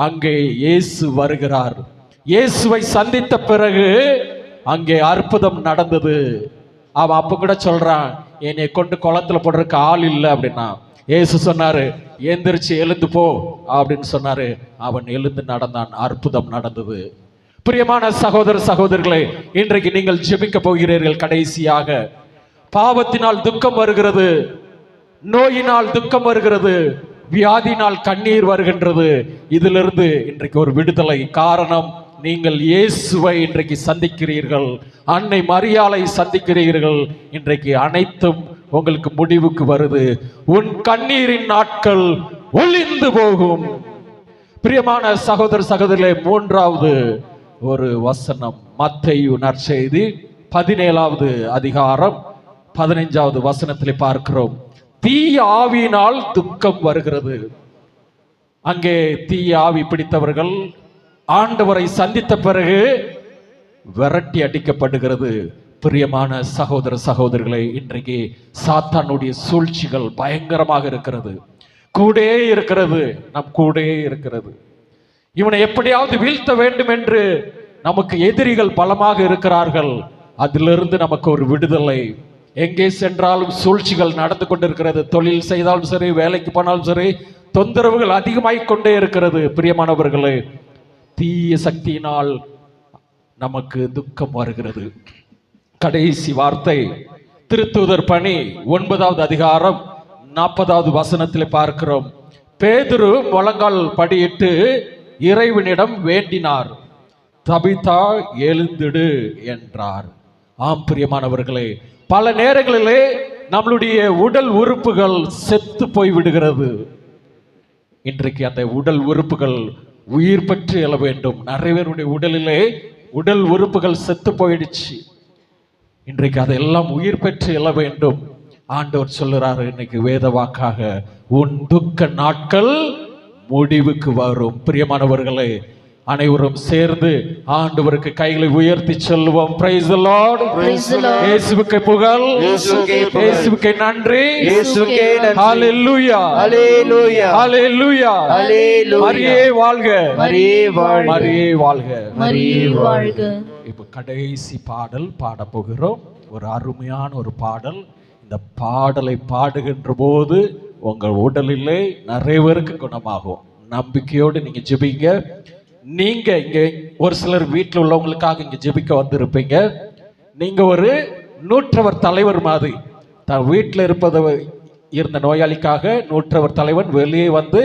அங்கே இயேசு வருகிறார். இயேசுவை சந்தித்த பிறகு அங்கே அற்புதம் நடந்தது. அவன் அப்ப கூட சொல்றான், என்னை கொண்டு குளத்துல போடுறதுக்கு ஆள் இல்லை அப்படின்னா. இயேசு சொன்னாரு, எந்திரிச்சு எழுந்து போ அப்படின்னு சொன்னாரு. அவன் எழுந்து நடந்தான், அற்புதம் நடந்தது. பிரியமான சகோதர சகோதரர்களே, இன்றைக்கு நீங்கள் ஜெபிக்க போகிறீர்கள். கடைசியாக, பாவத்தினால் துக்கம் வருகிறது, நோயினால் துக்கம் வருகிறது, வியாதினால் கண்ணீர் வருகின்றது. இதிலிருந்து இன்றைக்கு ஒரு விடுதலை. காரணம், நீங்கள் இயேசுவை இன்றைக்கு சந்திக்கிறீர்கள், அன்னை மரியாளை சந்திக்கிறீர்கள். இன்றைக்கு அனைத்தும் உங்களுக்கு முடிவுக்கு வருது. உன் கண்ணீரின் நாட்கள் ஒளிந்து போகும். பிரியமான சகோதர சகோதரிகளே, மூன்றாவது ஒரு வசனம், மத்தேயு நற்செய்தி 17வது அதிகாரம் 15வது வசனத்திலே பார்க்கிறோம். தீய ஆவியினால் துக்கம் வருகிறது. அங்கே தீய ஆவி பிடித்தவர்கள் ஆண்டவரை சந்தித்த பிறகு விரட்டி அடிக்கப்படுகிறது. பிரியமான சகோதர சகோதரிகளை, இன்றைக்கு சாத்தானுடைய சூழ்ச்சிகள் பயங்கரமாக இருக்கிறது, கூடே இருக்கிறது, நம் கூடே இருக்கிறது. இவனை எப்படியாவது வீழ்த்த வேண்டும் என்று நமக்கு எதிரிகள் பலமாக இருக்கிறார்கள். அதிலிருந்து நமக்கு ஒரு விடுதலை. எங்கே சென்றாலும் சூழ்ச்சிகள் நடந்து கொண்டிருக்கிறது. தொழில் செய்தாலும் சரி, வேலைக்கு போனாலும் சரி, தொந்தரவுகள் அதிகமாகிக் கொண்டே இருக்கிறது. பிரியமானவர்களே, தீய சக்தியினால் நமக்கு துக்கம் வருகிறது. கடைசி வார்த்தை, திருத்தூதர் பணி 9வது அதிகாரம் 40வது வசனத்தில் பார்க்கிறோம். பேதுரு முழங்கால் படியிட்டு இறைவனிடம் வேண்டினார், தபிதா எழுந்திடு என்றார். ஆம் பிரியமானவர்களே, பல நேரங்களிலே நம்மளுடைய உடல் உறுப்புகள் செத்து போய் விடுகிறது. இன்றைக்கு அந்த உடல் உறுப்புகள் உயிர் பெற்று எழ வேண்டும். நிறைய பேருடைய உடலிலே உடல் உறுப்புகள் செத்து போயிடுச்சு. இன்றைக்கு அதெல்லாம் உயிர் பெற்று எழ வேண்டும். ஆண்டவர் சொல்லுறாரு இன்னைக்கு வேத வாக்காக, உன் துக்க நாட்கள் முடிவுக்கு வரும். பிரியமானவர்களே, அனைவரும் சேர்ந்து ஆண்டவருக்கு கைகளை உயர்த்தி சொல்லுவோம். Praise the Lord. இயேசுவுக்கு புகழ், இயேசுவுக்கு நன்றி, ஹalleluya, ஹalleluya, ஹalleluya, மரியே வாழ்க, மரியே வாழ்க, மரியே வாழ்க, மரியே வாழ்க. இப்போ கடைசி பாடல் பாட போகிறோம். ஒரு அருமையான ஒரு பாடல். இந்த பாடலை பாடுகின்ற போது உங்கள் உடலிலே நிறைய பேருக்கு குணமாகும். நம்பிக்கையோடு நீங்க ஜெபிங்க. நீங்க இங்க ஒரு சிலர் வீட்டில் உள்ளவங்களுக்காக இங்க ஜெபிக்க வந்திருப்பீங்க. நீங்க ஒரு நூற்றவர் தலைவர் மாதிரி வீட்டில் இருந்த நோயாளிக்காக நூற்றவர் தலைவன் வெளியே வந்து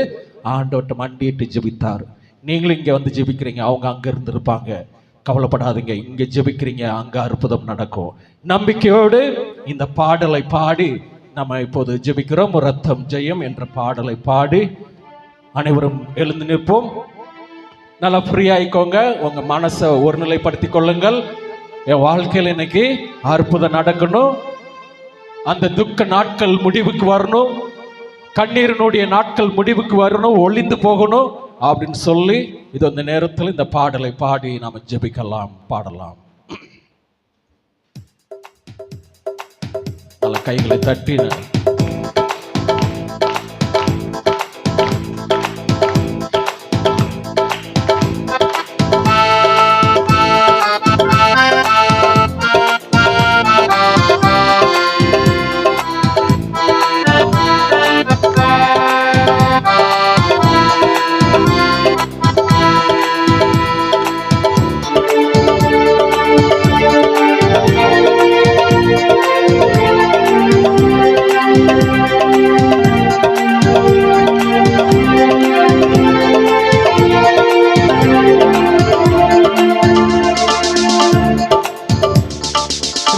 ஆண்டவர்கிட்ட மண்டிட்டு ஜெபித்தார். நீங்களும் இங்க வந்து ஜெபிக்கிறீங்க, அவங்க அங்க இருந்திருப்பாங்க. கவலைப்படாதீங்க, இங்க ஜெபிக்கிறீங்க, அங்க அற்புதம் நடக்கும். நம்பிக்கையோடு இந்த பாடலை பாடி நம்ம இப்போது ஜெபிக்கிறோம். ரத்தம் ஜெயம் என்ற பாடலை பாடி அனைவரும் எழுந்து நிற்போம். நல்லா ஃப்ரீயாயிக்கோங்க, உங்க மனசை ஒருநிலைப்படுத்தி கொள்ளுங்கள். என் வாழ்க்கையில் இன்னைக்கு அற்புதம் நடக்கணும், அந்த துக்க நாட்கள் முடிவுக்கு வரணும், கண்ணீரினுடைய நாட்கள் முடிவுக்கு வரணும், ஒளிந்து போகணும் அப்படின்னு சொல்லி இது அந்த நேரத்தில் இந்த பாடலை பாடி நாம ஜெபிக்கலாம், பாடலாம். நல்ல கைகளை தட்டின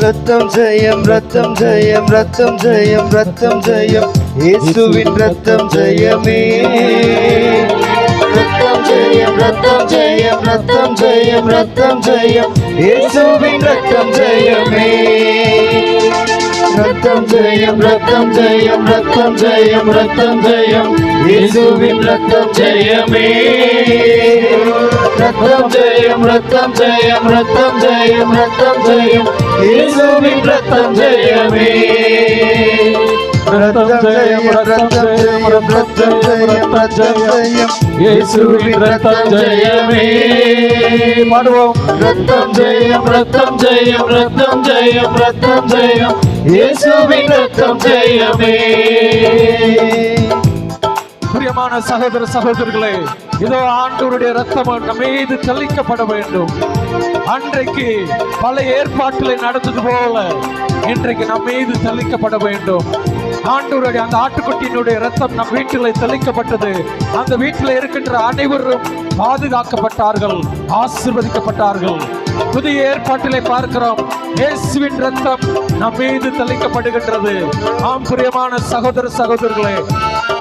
ரத்தம் ஜெயம், ரத்தம் ஜெயம், ரத்தம் ஜெயம், ரத்தம் ஜெயம், இயேசுவின் ரத்தம் ஜெயமே. ரத்தம் ஜெயம், ரத்தம் ஜெயம், ரத்தம் ஜெயம், ரத்தம் ஜெயம், இயேசுவின் ரத்தம் ஜெயமே. ரத்தம் ஜெயம், ரத்தம் ஜெயம், ரத்தம் ஜெயம், ரத்தம் ஜெயம், இயேசுவின் ரத்தம் ஜெயமே. ரத்தம் ஜெயம், ரத்தம் ஜெயம், ரத்தம் ஜெயம், ரத்தம் ஜெயம், இயேசுவின் ரத்தம் ஜெயமே. ரத்தம் ஜெயம், ரத்தம் ஜெயம், ரத்தம் ஜெயம், ரத்தம் ஜெயம், இயேசுவின் ரத்தம் ஜெயமே. பாடுவோம். ரத்தம் ஜெயம், ரத்தம் ஜெயம், ரத்தம் ஜெயம், ரத்தம் ஜெயம், இயேசுவின் ரத்தம் ஜெயமே. பிரியமான சகோதர சகோதரர்களே, இதோ ஆண்டவருடைய ரத்தம் நம்ம மீது தெளிக்கப்பட வேண்டும். அன்றைக்கு பழைய ஏற்பாட்டில் நடந்தது போல இன்றைக்கு நம்ம மீது தெளிக்கப்பட வேண்டும். ஆண்டவருடைய அந்த ஆட்டுக்குட்டியினுடைய ரத்தம் நம் வீட்டில் தெளிக்கப்பட்டது. அந்த வீட்டில் இருக்கின்ற அனைவரும் பாதுகாக்கப்பட்டார்கள், ஆசீர்வதிக்கப்பட்டார்கள். புதிய ஏற்பாட்டிலே பார்க்கிறோம், இயேசுவின் ரத்தம் நம் மீது தெளிக்கப்படுகின்றது. ஆம் பிரியமான சகோதர சகோதரர்களே,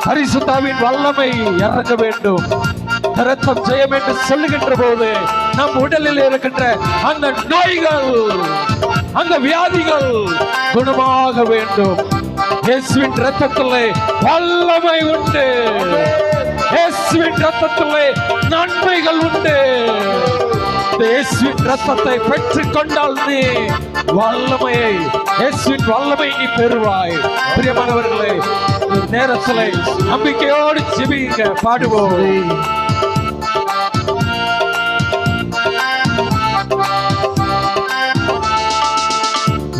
பரிசுத்தாவின் வல்லமை இறங்க வேண்டும். ரத்தம் ஜெயம் என்று சொல்லுகின்ற போது நம் உடலில் இருக்கின்ற அந்த நோய்கள், அந்த வியாதிகள் குணமாக வேண்டும். இயேசுவின் ரத்தத்திலே வல்லமை உண்டு, இயேசுவின் ரத்தத்திலே நன்மைகள் உண்டு. இயேசுவின் ரத்தத்தை பெற்றுக் கொண்டால் நீ வல்லமையை, இயேசுவின் வல்லமை நீ பெறுவாய். பிரியமானவர்களே, நேரத்திலே நம்பிக்கையோடு ஜெபிங்க, பாடுவோம்.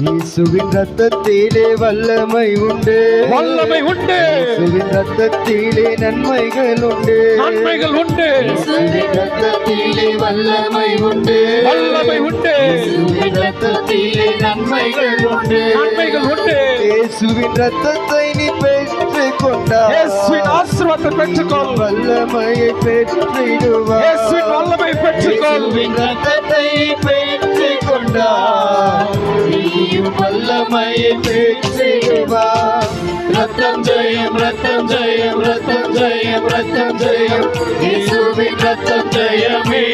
இயேசுவின் ரத்தத்திலே வல்லமை உண்டு, வல்லமை உண்டு. இயேசுவின் ரத்தத்திலே நன்மைகள் உண்டு, நன்மைகள் உண்டு. இயேசுவின் ரத்தத்திலே வல்லமை உண்டு, வல்லமை உண்டு. இயேசுவின் ரத்தத்திலே நன்மைகள் உண்டு, நன்மைகள் உண்டு. இயேசுவின் ரத்தத்தை நீ பெற்றுக் கொண்டால், இயேசுவின் ஆசீர்வாதத்தை பெற்றுக்கொள், வல்லமையை பெற்றிடுவாய். இயேசுவின் வல்லமை பெற்றுக்கொள், இயேசுவின் ரத்தத்தை பெற்று பெற்றுக் கொண்டார் நீயும் வல்லமையை பெற்றிடுவார் ரத்தம் ஜெயம் ரத்தம் ஜெயம் ரத்தம் ஜெயம் ரத்தம் ஜெயம் இயேசுவின் ரத்தம் ஜெயமே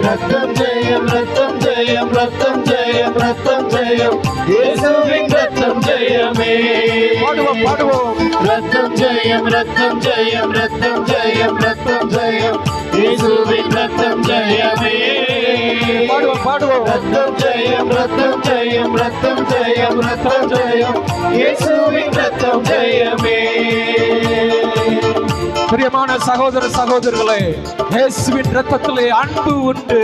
ரத்தம் ஜெயம் ரத்தம் ஜெயம் ரத்தம் ஜெயம் ரத்தம் ஜெயம் இயேசுவின் ரத்தம் ஜெயமே பாடுவோம் பாடுவோம் ரத்தம் ஜெயம் ரத்தம் ஜெயம் ரத்தம் ஜெயம் ரத்தம் ஜெயம் இயேசுவின் ரத்தம் ஜெயமே பாடுவோம் பாடுவோம் ரத்தம் ஜெயம் ரத்தம் ஜெயம் ரத்தம் ஜெயம் ரத்தம் ஜெயம் இயேசுவின் ரத்தம் ஜெயமே பிரியமான சகோதர சகோதரர்களே, இயேசுவின் ரத்தத்திலே அன்பு உண்டு,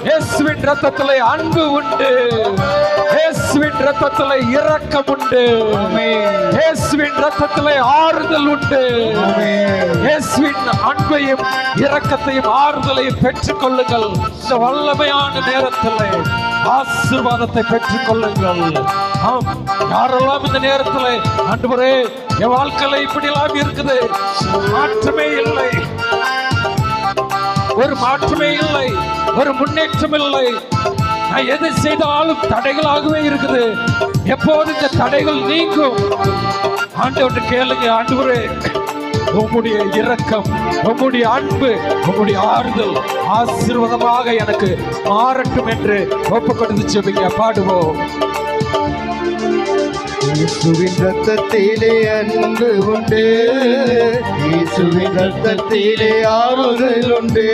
இயேசுவின் ரத்தத்திலே அன்பு உண்டு, இயேசுவின் ரத்தத்திலே இரக்கம் உண்டு, இயேசுவின் ரத்தத்திலே ஆறுதல் உண்டு. இயேசுவின் அன்பையும் இரக்கத்தையும் ஆறுதலையும் பெற்றுக் கொள்ளுங்கள். இந்த வல்லமையான நேரத்திலே ஆசீர்வாதத்தை பெற்றுக் கொள்ளுங்கள். ஆம், யாரெல்லாம் இந்த நேரத்திலே ஆண்டவரே என் வாழ்க்கையில இப்படியெல்லாம் இருக்குது, மாற்றமே இல்லை, ஒரு மாற்றமே இல்லை, ஒரு முன்னேற்றம் இல்லை, நான் எது செய்தாலும் தடைகளாகவே இருக்குது, எப்போது இந்த தடைகள் நீங்கும்? ஆண்டவர்கிட்ட கேளுங்க, ஆண்டவரே உம்முடைய இரக்கம், உம்முடைய அன்பு, உம்முடைய ஆறுதல் ஆசீர்வாதமாக எனக்கு மாறட்டும் என்று ஒப்புக்கொடுத்து செபிங்க. பாடுவோம். இயேசுவின் ரத்தத்திலே அன்பு உண்டு, இயேசுவின் ரத்தத்திலே ஆறுதல் உண்டு,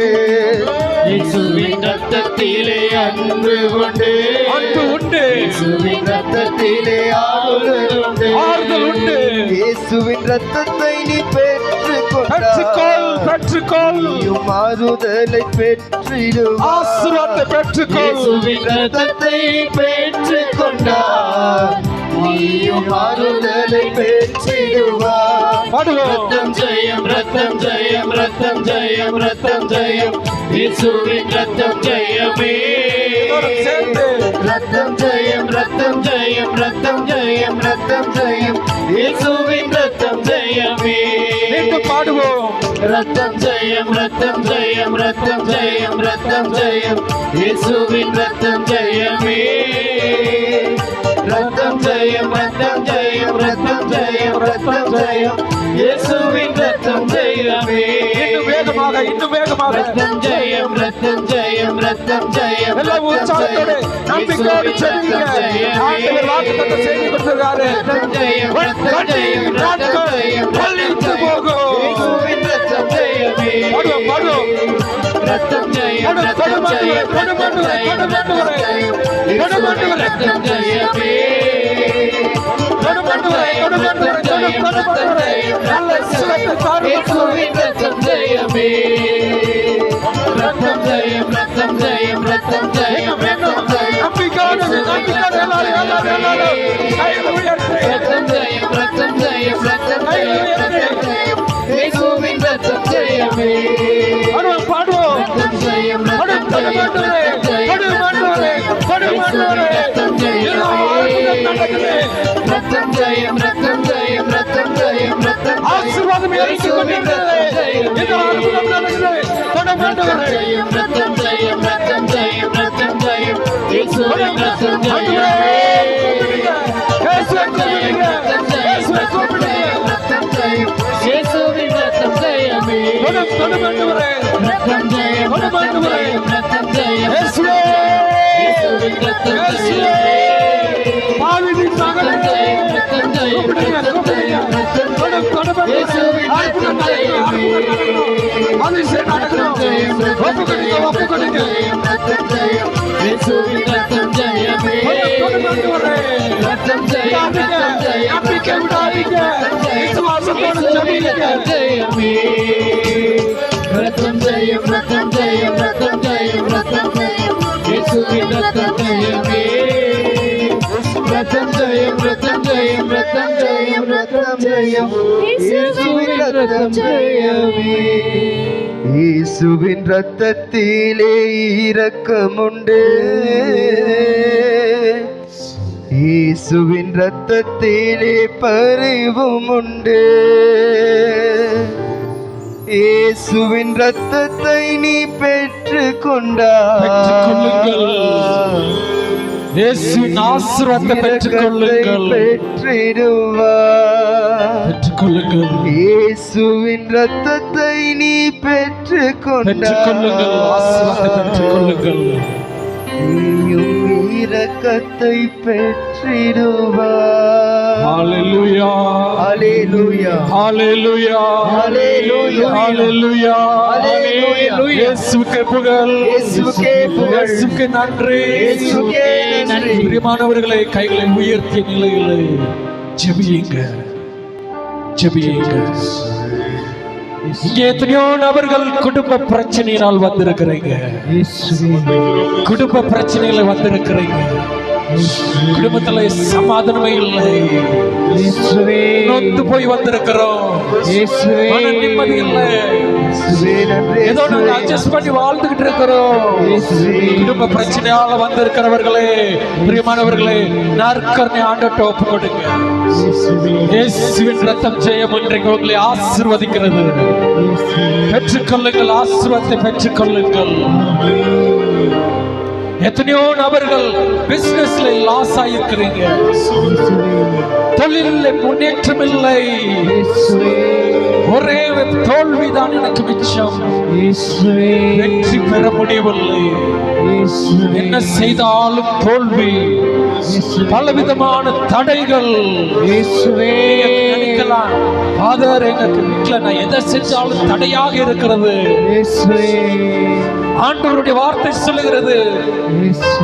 இயேசுவின் ரத்தத்திலே அன்பு உண்டு, அன்பு உண்டு, இயேசுவின் ரத்தத்திலே ஆறுதல் உண்டு, ஆறுதல் உண்டு. இயேசுவின் ரத்தத்தை நீ பெற்றுக்கொள், பெற்றுக்கொள், ஆறுதலை பெற்றிடுவாய், ஆசீர்வாதத்தை பெற்றுக்கொள். இயேசுவின் ரத்தத்தை பெற்றுக்கொண்டார் நீயும் ஆறுதலை பெற்றிடுவாய். ரத்தம் ஜெயம் ரத்தம் ஜெயம் ரத்தம் ஜெயம் ரத்தம் ஜெயம் இயேசுவின் ரத்தம் ஜெயமே ரத்தம் ஜெயம் ரத்தம் ஜெயம் ரத்தம் ஜெயம் ரத்தம் ஜெயம் இயேசுவின் ரத்தம் ஜெயமே பாடுவோம். ரத்தம் ஜெயம் ரத்தம் ஜெயம் ரத்தம் ஜெயம் ரத்தம் ஜெயம் இயேசுவின் ரத்தம் ஜெயமே ரத்தம் ஜெயம் ரத்தம் ஜெயம் ரத்தம் ஜெயம் ரத்தம் ஜெயம் இயேசுவின் ரத்தம் ஜெயமே இன்னும் வேகமாக, இன்னும் வேகமாக. ரத்தம் ஜெயம் ரத்தம் ஜெயம் ரத்தம் ஜெயம் எல்லாம் உற்சாகத்தோடு நம்பிக்கையோடு செல்லுங்க. ஆண்டவர் வாக்குத்தத்தம் செய்து கொடுத்திருக்காரு. கண்ணீர் நாட்கள் பள்ளிக்கு போகும். இயேசுவின் ரத்தம் ஜெயமே பாடுவோம் பாடுவோம். ரத்தம் ஜெயம் ரத்தம் ஜெயம் ரத்தம் ஜெயம் ரத்தம் ஜெயமே இயேசுவின் ரத்தம் ஜெயமே ரத்தம் ஜெயம் ரத்தம் ஜெயம் ரத்தம் ஜெயம் ரத்தம் ஜெயம் நம்பிக்கையோடு ரத்தம் ஜெயம் ரத்தம் ஜெயம் ரத்தம் ஜெயம் ரத்தம் ஜெயம் இயேசுவின் ரத்தம் ஜெயமே பாடுவோம். ரத்தம் ஜெயம் ரத்தம் ஜெயம் ரத்தம் ஜெயம் ரத்தம் ஜெயம் ரத்தம் ஜெயம் ரத்தம் ஆசீர்வாதம் இறங்கிக் கொண்டிருக்கிறது. இந்த அற்புதம் நடக்கிறது. ரத்தம் ஜெயம் ரத்தம் ஜெயம் ரத்தம் ஜெயம் ரத்தம் ஜெயம் இயேசுவின் ரத்தம் ஜெயமே ரத்தம் ஜெயம் ரத்தம் ஜெயம் ரத்தம் ஜெயம் ரத்தம் ஜெயம் இயேசுவின் ரத்தம் ஜெயமே ரத்தம் ஜெயம் ரத்தம் ஜெயம் ரத்தம் ஜெயம் இயேசுவின் ரத்தம் ஜெயமே பாவியின் மகனே, ரத்தம் ஜெயம் ரத்தம் ஜெயம் ரத்தம் ஜெயம் இயேசுவின் ரத்தம் ஜெயமே அதிசயம் நடக்கணும். ஒப்புக்கொடுங்க, ஒப்புக்கொடுங்க. ரத்தம் ஜெயம் இயேசுவின் ரத்தம் ஜெயமே ரத்தம் ஜெயம் ரத்தம் ஜெயம் நம்பிக்கை விடாதீங்க. விசுவாசத்தோடு ஜெபிங்க. ஜெயமே ரத்தம் ஜெயம் ரத்தம் ஜெயம் ரத்தம் ஜெயம் ரத்தம் ஜெயம் இயேசுவின் ரத்தம் ஜெயமே ரத்தம் ஜெயம் ரத்தம் ஜெயம் ரத்தம் ஜெயம் ரத்தம் ஜெயம் இயேசுவின் ரத்தம் ஜெயமே இயேசுவின் ரத்தத்திலே இரக்கமுண்டு இயேசுவின் ரத்தத்திலே பரிவும் உண்டு இயேசுவின் ரத்தத்தை நீ பெற்றுக் கொண்டாய். பெற்றுக்கொள்ளுங்கள். இயேசுவின் ஆசீர்வாதத்தை பெற்றுக்கொள்ளுங்கள். பெற்றுக்கொள்ளுங்கள். இயேசுவின் ரத்தத்தை நீ பெற்றுக் பெற்றுக்கொள்ளுங்கள். ஆசீர்வாதத்தை பெற்றுக்கொள்ளுங்கள். நீயும் இரக்கத்தை பெற்றிடுவாய். ஹalleluya ஹalleluya ஹalleluya ஹalleluya ஹalleluya ஹalleluya. இயேசுவுக்கே புகழ். இயேசுவுக்கே புகழ். இயேசுவுக்கே நன்றி. இயேசுவுக்கே நன்றி. பிரியமானவர்களே, கைகளை உயர்த்திய நிலையிலே ஜெபியுங்க, ஜெபியுங்க. இங்கே எத்தனையோ நபர்கள் குடும்ப பிரச்சனையினால் வந்திருக்கிறீங்க. குடும்ப பிரச்சனையில வந்திருக்கிறீங்க. குடும்பத்துல சமாதானமே இல்லை. நொந்து போய் வந்திருக்கிறோம். மன நிம்மதி இல்லை. ஏதோ நாங்க அட்ஜஸ்ட் பண்ணி வாழ்ந்துகிட்டு இருக்கிறோம். குடும்ப பிரச்சனையால வந்திருக்கிறவர்களே, பிரியமானவர்களே, நற்கருணை ஆண்டவர்ட்ட ஒப்பு கொடுங்க. இயேசுவின் ரத்தம் ஜெயம் இன்றைக்கு உங்களை ஆசீர்வதிக்கிறது. பெற்றுக்கொள்ளுங்கள். ஆசீர்வாதத்தை பெற்றுக்கொள்ளுங்கள். எத்தனையோ நபர்கள் பிசினஸ்ல லாஸ் ஆயிருக்கிறீங்க. தொழிலில் முன்னேற்றம் இல்லை. ஒரே தோல்விதான் எனக்கு மிச்சம். வெற்றி பெற முடியவில்லை. என்ன செய்தாலும் தோல்வி. பலவிதமான தடைகள். நினைக்கலாம், ஃபாதர், எங்க வீட்டுல நான் எதை செஞ்சாலும் தடையாக இருக்கிறது. ஆண்டவருடைய வார்த்தை சொல்லுகிறது,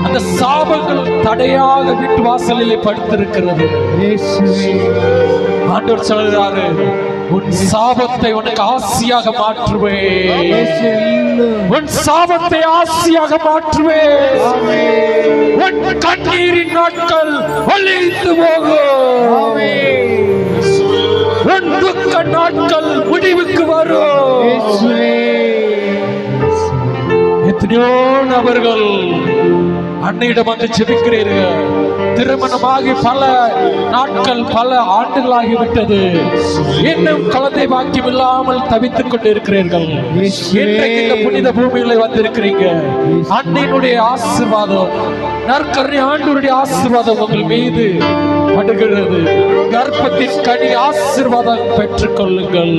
அந்த சாபங்கள் தடையாக வீட்டு வாசலிலே படுத்திருக்கிறது. ஆண்டவர் சொல்கிறாரு, உன் சாபத்தை உனக்கு ஆசியாக மாற்றுவேன். உன் சாபத்தை ஆசியாக மாற்றுவேன். உன் கண்ணீரின் நாட்கள் ஒழிந்து போகும். உன் துக்க நாட்கள் முடிவுக்கு வரும். எத்தனையோ நபர்கள் அன்னையிடம் வந்து ஜெபிக்கிறீர்கள். திருமணமாகி பல நாட்கள், பல ஆண்டுகளாகிவிட்டது. இன்னும் குழந்தை பாக்கியம் இல்லாமல் தவித்துக் கொண்டு இருக்கிறீர்கள். இன்றைக்கு இந்த புனித பூமியில வந்திருக்கிறீங்க. அன்னையினுடைய ஆசீர்வாதம், நற்கருணை ஆண்டவருடைய ஆசீர்வாதம் உங்கள் மீது படுகிறது. கர்ப்பத்தின் கனி ஆசீர்வாதம் பெற்றுக் கொள்ளுங்கள்.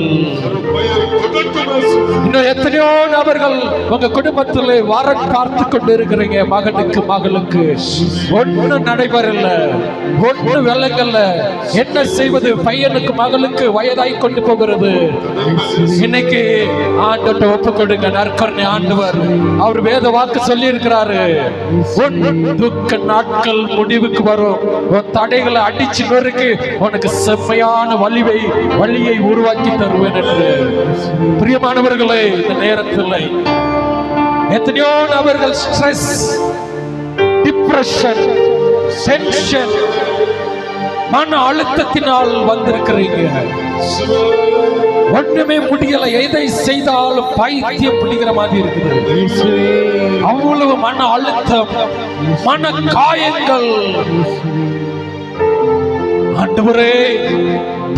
இன்னும் எத்தனையோ நபர்கள் உங்க குடும்பத்தில் வரன் பார்த்து கொண்டு இருக்கிறீங்க. மகனுக்கு மகளுக்கு ஒண்ணு நடைபெறல, ஒண்ணு விளங்கல்ல. என்ன செய்வது? பையனுக்கு மகளுக்கு வயதாய் கொண்டு போகிறது. இன்னைக்கு ஆண்டவர்ட்ட ஒப்பு கொடுங்க. நற்கருணை ஆண்டவர் அவர் வேத வாக்கு சொல்லி இருக்கிறாரு, உன் துக்க நாட்கள் முடிவுக்கு வரும். உன் தடைகளை அடிச்சு நொறுக்கி உனக்கு செம்மையான வழியை உருவாக்கி தருவேன் என்று. பிரியமானவர்களே, இந்த நேரத்தில் எத்தனையோ நபர்கள் ஸ்ட்ரெஸ், டிப்ரெஷன், டென்ஷன், மன அழுத்தத்தினால் வந்திருக்கிறீங்க. ஒண்ணுமே முடியல. எதை செய்தாலும் பைத்தியம் பிடிக்கிற மாதிரி இருக்குது. அவ்வளவு மன அழுத்தம், மன காயங்கள். ஆண்டவரே,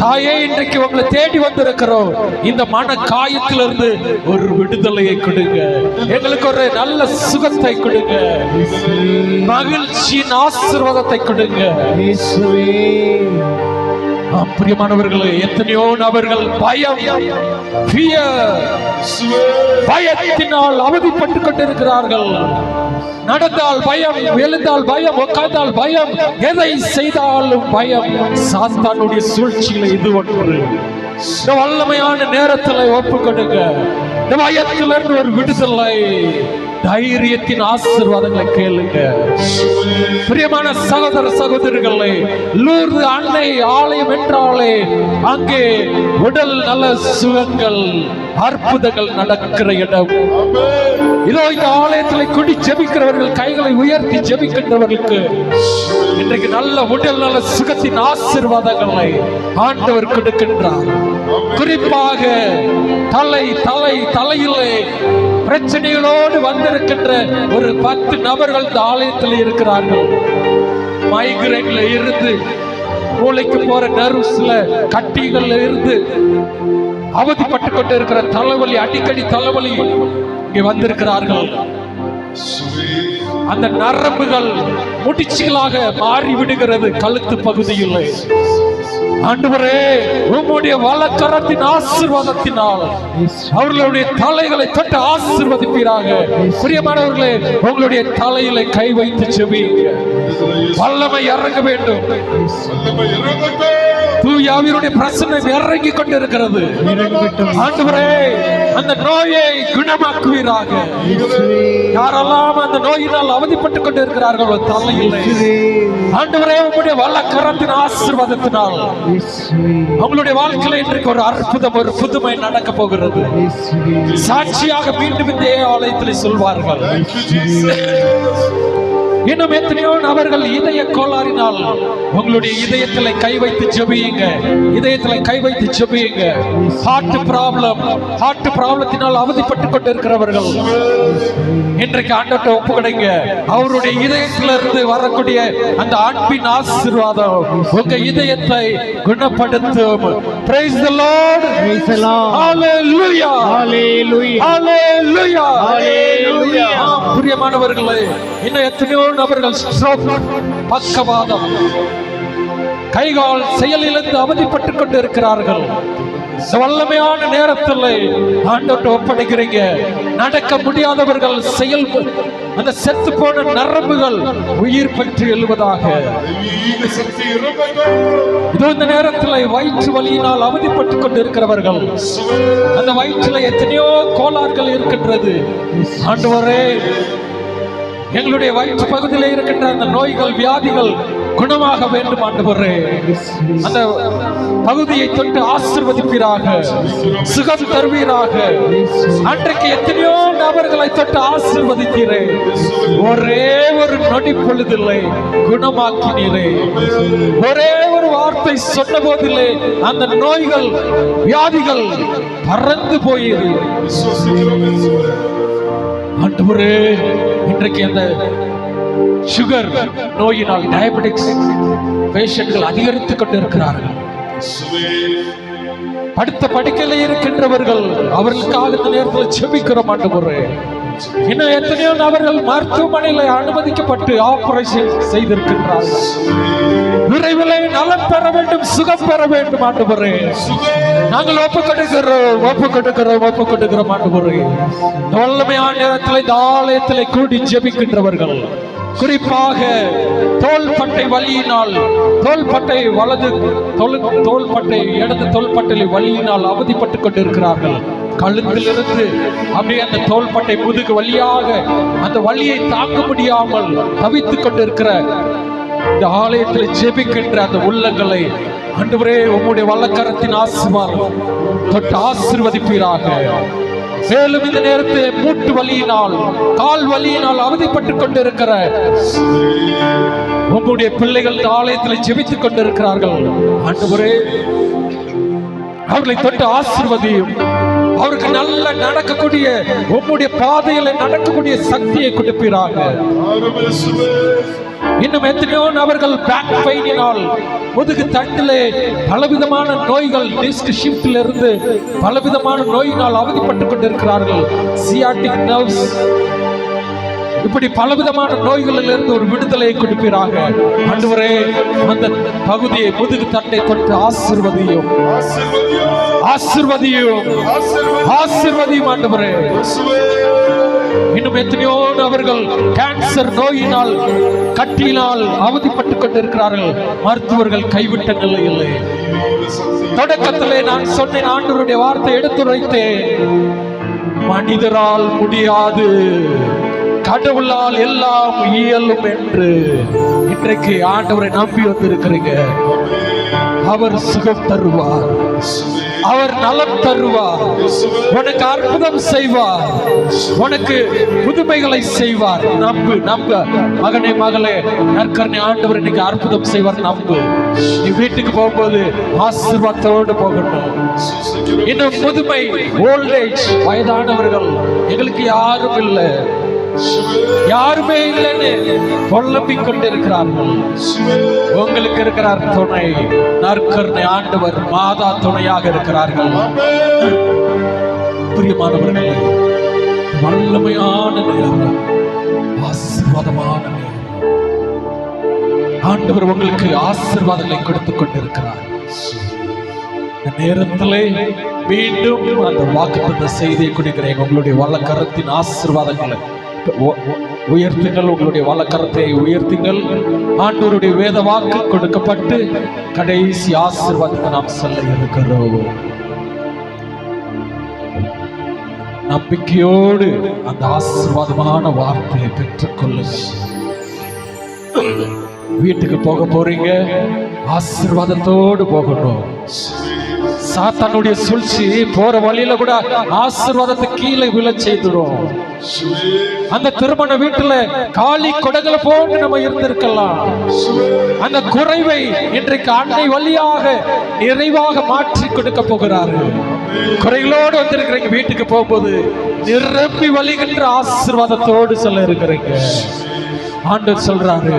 தாயே, இன்றைக்கு உங்களை தேடி வந்திருக்கிறோம். இந்த மன காயத்திலிருந்து ஒரு விடுதலையை கொடுங்க. எங்களுக்கு ஒரு நல்ல சுகத்தை கொடுங்க. மகிழ்ச்சியின் ஆசீர்வாதத்தை கொடுங்க. பிரியமானவர்களே, எத்தனையோ நபர்கள் பயம், பயத்தினால் அவதிப்பட்டுக் கொண்டிருக்கிறார்கள். நடந்தால் பயம், எழுந்தால் பயம், உட்கார்ந்தால் பயம், எதை செய்தாலும் பயம். சாத்தானுடைய சூழ்ச்சியில இது ஒன்று. இந்த வல்லமையான நேரத்தில் ஒப்பு கொடுங்க. இந்த பயத்திலிருந்து ஒரு விடுதலை, தைரியத்தின் ஆசீர்வாதங்களை கேளுங்க. பிரியமான சகோதர சகோதரிகளே, லூர்து அன்னை ஆலயம் என்றாலே அங்கே உடல் நல சுகங்கள், அற்புதங்கள் நடக்கிற இடம். இதோ இந்த ஆலயத்தில் குடி ஜெபிக்கிறவர்கள், கைகளை உயர்த்தி ஜெபிக்கின்றவர்களுக்கு இன்றைக்கு நல்ல உடல் நல சுகத்தின் ஆசீர்வாதங்களை ஆண்டவர் கொடுக்கின்றார். குறிப்பாக தலையிலே பிரச்சனைகளோடு வந்திருக்கின்ற ஒரு 10 நபர்கள் இந்த ஆலயத்தில் இருக்கிறார்கள். மைக்ரேன்ல இருந்து, மூளைக்கு போற நர்வ்ஸ்ல கட்டிகள்ல இருந்து, அவதிப்பட்டு கொண்டு இருக்கிற தலைவலி, அடிக்கடி தலைவலி இங்கே வந்திருக்கிறார்கள். அந்த நரம்புகள் முடிச்சுகளாக மாறி விடுகிறது கழுத்து பகுதியில். ஆண்டவரே, உம்முடைய வலக்கரத்தின் ஆசீர்வாதத்தினால் அவர்களுடைய தலைகளை தொட்டு ஆசீர்வதிப்பீராக. பிரியமானவர்களே, உங்களுடைய தலையில கை வைத்து செபியுங்க. வல்லமை இறங்க வேண்டும். தூய ஆவியினுடைய பிரசன்னம் இறங்கி கொண்டிருக்கிறது. ஆண்டவரே, அந்த நோயை குணமாக்குவீராக. யாரெல்லாம் அந்த நோயினால் அவதிப்பட்டுக் கொண்டிருக்கிறார்களோ தலையில், ஆண்டவரே, உங்களுடைய வல்லக்கரத்தின் ஆசீர்வாதத்தினால் அவங்களுடைய வாழ்க்கையில இன்றைக்கு ஒரு அற்புதம், ஒரு புதுமை நடக்க போகிறது. சாட்சியாக மீண்டும் இந்த ஆலயத்தில் சொல்வார்கள். இன்னும் எத்தனையோ நபர்கள் இதய கோளாறினால் உங்களுடைய இதயத்துல கை வைத்து ஜெபியுங்க. இதயத்துல கை வைத்து ஜெபியுங்க. ஹார்ட் ப்ராப்ளத்தினால் அவதிப்பட்டு கொண்டு இருக்கிறவர்கள் இன்றைக்கு ஆண்டவர்ட்ட ஒப்புக்கொடுங்க. அவருடைய இதயத்திலிருந்து வரக்கூடிய அந்த அன்பின் ஆசீர்வாதம் உங்க இதயத்தை குணப்படுத்தும். Praise the Lord. Praise the Lord. Hallelujah. Hallelujah. Hallelujah. Hallelujah. பிரியமானவர்களே, இன்னும் எத்தனையோ நபர்கள் ஸ்ட்ரோக், பக்கவாதம், கைகால் செயலிலிருந்து அவதிப்பட்டுக் கொண்டு இருக்கிறார்கள். வல்லமையான நேரத்தில் ஆண்டவர்ட்ட ஒப்படைக்கிறீங்க. நடக்க முடியாதவர்கள் செயல், அந்த செத்து போன நரம்புகள் உயிர் பெற்று எழுவதாக. இது இந்த நேரத்தில் வயிற்று வலியினால் அவதிப்பட்டுக் கொண்டு இருக்கிறவர்கள், அந்த வயிற்றில் எத்தனையோ கோளாறுகள் இருக்கின்றது. ஆண்டவரே, எங்களுடைய வயிற்று பகுதியில் இருக்கின்ற அந்த நோய்கள், வியாதிகள் குணமாக வேண்டும். ஆண்டவரே, அந்த பகுதியை தொட்டு ஆசீர்வதிப்பீராக, சுகம் தருவீராக. அன்றைக்கு எத்தனையோ நபர்களை தொட்டு ஆசீர்வதித்தீரே, ஒரே ஒரு நொடி பொழுதில்லை குணமாக்கினீரே. ஒரே ஒரு வார்த்தை சொன்ன போதில்லை அந்த நோய்கள், வியாதிகள் பறந்து போயிரு. ஆண்டவரே, இன்றைக்கு அந்த சுகர் நோயினால் டயபெட்டிக்ஸ் பேஷண்ட்கள் அதிகரித்துக் கொண்டு இருக்கிறார்கள். அடுத்த படுக்கையில இருக்கின்றவர்கள், அவர்களுக்காக இந்த நேரத்தில் செபிக்கிறோம். ஆண்டவரே, இன்னும் எத்தனையோ நபர்கள் மருத்துவமனையில் அனுமதிக்கப்பட்டு ஆபரேஷன் செய்திருக்கின்றார்கள். விரைவில் நலம் பெற வேண்டும், சுகம் பெற வேண்டும். ஆண்டவரே, நாங்கள் ஒப்பு கொடுக்கிறோம். ஆண்டவரே, வல்லமையான நேரத்தில் இந்த ஆலயத்தில் கூடி ஜெபிக்கின்றவர்கள், குறிப்பாக தோள்பட்டை வலியினால், தோள்பட்டை வலது தோள்பட்டை இடது தோள்பட்டை வலியினால் அவதிப்பட்டுக் கொண்டிருக்கிறார்கள். கழுத்திலிருந்து அப்படியே அந்த தோள்பட்டை முதுகு வழியாக அந்த வலியை தாங்க முடியாமல் தவித்துக் கொண்டிருக்கிற இந்த ஆலயத்தில் ஜெபிக்கின்ற அந்த உள்ளங்களை ஆண்டவரே, உம்முடைய வல்லக்கரத்தின் ஆசீர்வாதம் தொட்டு ஆசீர்வதிப்பீராக. மேலும் இந்த நேரத்தில் மூட்டு வலியினால், கால் வலியினால் அவதிப்பட்டுக் கொண்டிருக்கிற உங்களுடைய பிள்ளைகள் ஆலயத்தில் ஜெபித்துக் கொண்டிருக்கிறார்கள். ஆண்டவரே, அவர்களை தொட்டு ஆசீர்வதியும். அவருக்கு நல்ல நடக்கக்கூடிய, உம்முடைய பாதையில நடக்கக்கூடிய சக்தியை கொடுப்பீராக. இன்னும் எத்தனையோ நபர்கள் பேக் பெயினினால், முதுகு தண்டிலே பலவிதமான நோய்கள், டிஸ்க் ஷிஃப்ட்ல இருந்து பலவிதமான நோயினால் அவதிப்பட்டுக் கொண்டிருக்கிறார்கள். சியாட்டிக் நர்வ்ஸ், இப்படி பலவிதமான நோய்களில் இருந்து ஒரு விடுதலையை கொடுப்பீராக. ஆண்டவரே, அந்த பகுதியை, முதுகு தண்டை தொட்டு ஆசீர்வதியும். ஆண்டவரே, இன்னும் எத்தனையோ நபர்கள் கேன்சர் நோயினால், கட்டியினால் அவதிப்பட்டுக் கொண்டிருக்கிறார்கள். மருத்துவர்கள் கைவிட்ட நிலையில். தொடக்கத்திலே நான் சொன்னேன், ஆண்டவருடைய வார்த்தை எடுத்துரைத்தேன், மனிதரால் முடியாது, கடவுளால் எல்லாம் இயலும் என்று. இன்றைக்கு ஆண்டவரை நம்பி வந்திருக்கிறீங்க. அவர் சுகம் தருவார், அவர் நலம் தருவார், உனக்கு அற்புதம் செய்வார், உனக்கு புதுமைகளை செய்வார். நம்பு, மகனே, மகளே, நற்கருணை ஆண்டவர் இன்னைக்கு அற்புதம் செய்வார். நம்பு. நீ வீட்டுக்கு போகும்போது ஆசீர்வாதத்தோடு போகணும். இன்னும் முதுமை, ஓல்ட் ஏஜ், வயதானவர்கள், எங்களுக்கு யாரும் இல்லை, யாருமே இல்லைன்னு புலம்பிக் கொண்டிருக்கிறார்கள். உங்களுக்கு இருக்கிறார் துணை, நற்கருணை ஆண்டவர் மாதா துணையாக இருக்கிறார்கள். பிரியமானவர்களே, வல்லமையான நேரம், ஆசீர்வாதமான நேரம். ஆண்டவர் உங்களுக்கு ஆசீர்வாதங்களை கொடுத்துக் கொண்டிருக்கிறார். இந்த நேரத்திலே மீண்டும் அந்த வாக்குத்தத்த செய்தியை கொடுக்கிறேன். உங்களுடைய வல்லக்கரத்தின் ஆசீர்வாதங்களை உயர்த்துங்கள். உங்களுடைய வல்லக்கரத்தை உயர்த்துங்கள். ஆண்டவருடைய வேத வாக்கு கொடுக்கப்பட்டு கடைசி ஆசீர்வாதத்தை நாம் சொல்ல இருக்கிறோம். நம்பிக்கையோடு அந்த ஆசீர்வாதமான வார்த்தையை பெற்றுக்கொள்ளுங்கள். வீட்டுக்கு போக போறீங்க, ஆசீர்வாதத்தோடு போகணும். சாத்தானுடைய சூழ்ச்சி போற வழியில கூட ஆசீர்வாதத்தை கீழே விழ செய்துடும். அந்த திருமண வீட்டுல காலி கொடங்களை போட்டு நம்ம இருந்திருக்கலாம். அந்த குறைவை இன்றைக்கு அன்னை வழியாக நிறைவாக மாற்றி கொடுக்க போகிறாரு. குறைகளோடு வந்திருக்கிறீங்க, வீட்டுக்கு போகும்போது நிரம்பி வழிகின்ற ஆசீர்வாதத்தோடு சொல்ல இருக்கிறீங்க. ஆண்டவர் சொல்றாரு,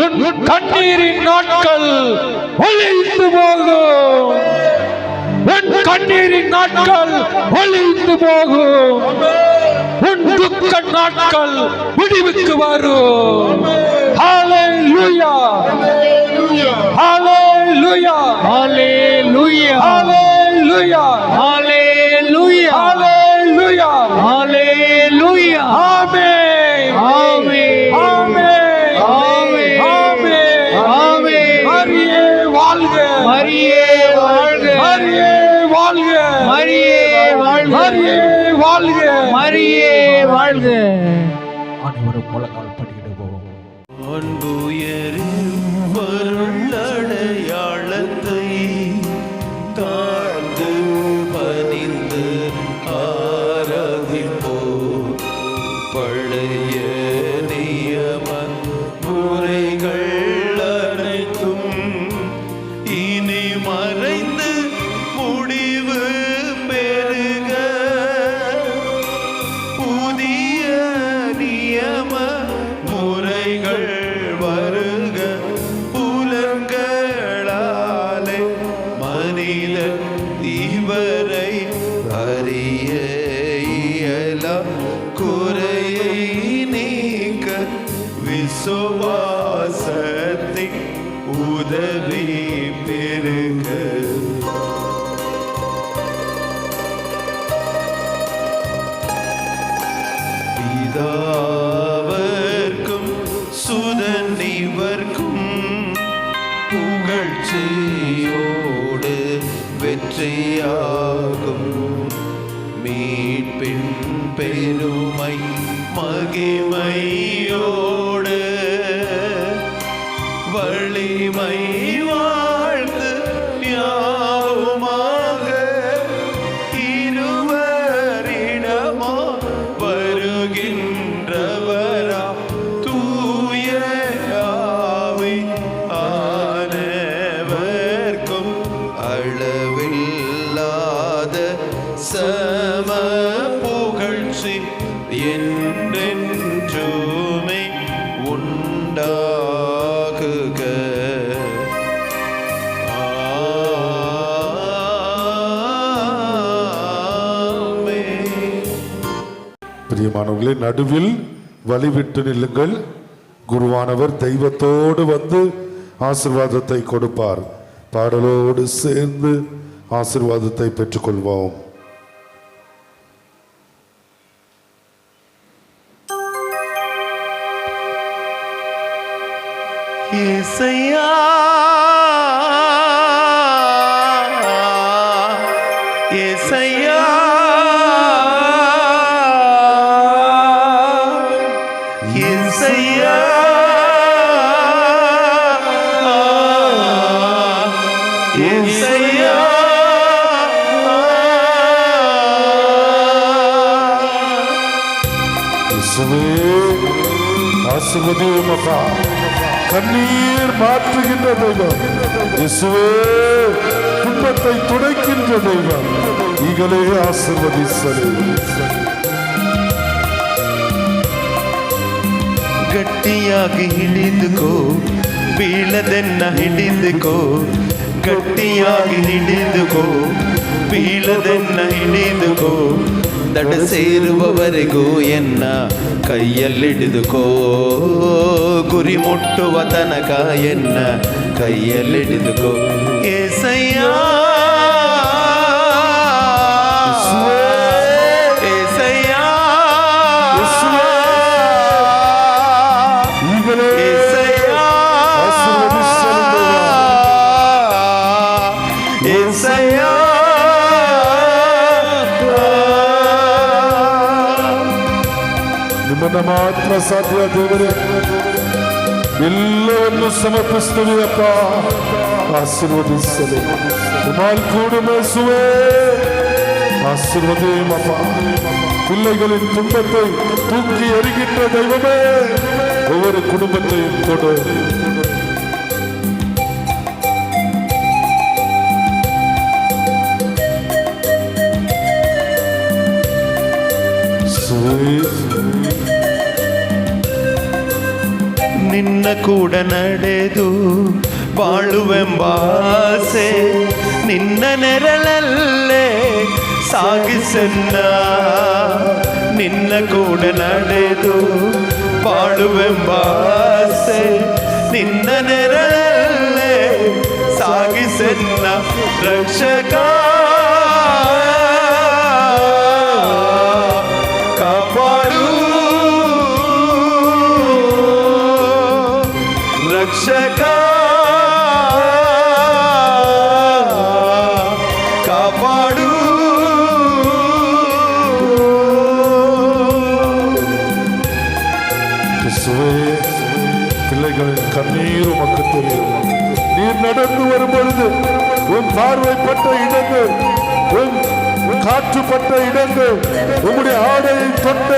உன் கண்ணீரின் நாட்கள் ஒழிந்து போகும். உன் கண்ணீரின் நாட்கள் ஒழிந்து போகும். உன் துக்க நாட்கள் முடிவுக்கு வரும். ஹalleluya, ஹalleluya, Hallelujah. ஹalleluya, Hallelujah. ஹalleluya, Hallelujah. ஆமென், Amen. ஆமென், Amen. ஆமென், Amen. மரியே வாழ்க, மரியே வாழ்க. மரியே வாழ்க, மரியே வாழ்க. மரியே வாழ்க, மரியே வாழ்க. அனைவரும் முழங்கால் படியிடுவோம். அன்புயரின் அடையாளத்தை தாழ்ந்து பணிந்து ஆராதிப்போம். பழைய நியம முறைகள் அனைத்தும் இனி மறைந்து முடிவு பெறுக. புதிய நியம முறைகள் வருக. புலன்களாலே மனிதன் இவரை அறிய இயலா. குறையை நீக்க விசுவாசத்தின் உதவி பெறுக. பிதாவர்க்கும் சுதன் இவர்க்கும் புகழ்ச்சியோடு வெற்றியாகும். மீட்பின் பெருமை மகிமையோடு வலிமை வாழ்த்து யாவுமாக இருவரிடமா வருகின்றவரா தூய ஆவி ஆனவர்க்கும் அளவில்லாத சம புகழ்ச்சி என்றென்றுமே உண்டாகுக. ஆமென். பிரியமானவர்களே, நடுவில் வழிவிட்டு நில்லுங்கள். குருவானவர் தெய்வத்தோடு வந்து ஆசீர்வாதத்தை கொடுப்பார். பாடலோடு சேர்ந்து ஆசீர்வாதத்தை பெற்றுக்கொள்வோம். இயேசையா, இயேசையா, இயேசையா, இயேசையா. இயேசுவே, ஆசீர்வதியும் அப்பா. கண்ணீர் மாற்றுகின்ற தெய்வம் இயேசுவே, துன்பத்தை துடைக்கின்ற தெய்வம் நீங்களே ஆசீர்வதிசலே. ಗಟ್ಟಿಯಾಗಿ ಹಿಡಿದುಕೋ, ಬೀಳದನ್ನ ಹಿಡಿದುಕೋ, ಗಟ್ಟಿಯಾಗಿ ಹಿಡಿದುಕೋ, ಬೀಳದನ್ನ ಹಿಡಿದುಕೋ, ದಡ ಸೇರುವವರೆಗೂ ಎನ್ನ ಕೈಯಲ್ಲಿಡಿದುಕೋ, ಗುರಿ ಮುಟ್ಟುವ ತನಕ ಎನ್ನ ಕೈಯಲ್ಲಿಡಿದುಕೋ. ಏಸಯ್ಯ ನಿಮ್ಮನ್ನ ಮಾತ್ರ ಸಾಧ್ಯ ದೇವರೇ, ಎಲ್ಲವನ್ನು ಸಮರ್ಪಿಸ್ತೇವೆ ಅಪ್ಪ. ಆಶೀರ್ವದಿಸಲು കൂടെ மேசுவே, ஆசீர்வதியும் அப்பா. பிள்ளைகளின் துன்பத்தை தூக்கி எறிகின்ற தெய்வமே, ஒவ்வொரு குடும்பத்தையும் கொடு. ನಿನ್ನ ಕೂಡ ನಡೆದು ಬಾಳುವೆಂಬಾಸೆ, ನಿನ್ನ ನೆರಳಲ್ಲೇ ಸಾಗಿಸನ್ನ. ನಿನ್ನ ಕೂಡ ನಡೆದು ಬಾಳುವೆಂಬಾಸೆ, ನಿನ್ನ ನೆರಳಲ್ಲೇ ಸಾಗಿಸನ್ನ. ರಕ್ಷಕ ಕಾಪಾಡು, ರಕ್ಷಕ ಕಾಪಾಡು. பிள்ளைகளின் கண்ணீர் உமக்கு தெரியும். நீர் நடந்து வரும் பொழுது உன் பார்வைப்பட்ட இடங்கள், உன் காற்றுப்பட்ட இடங்கள், உம்முடைய ஆடையை தொட்ட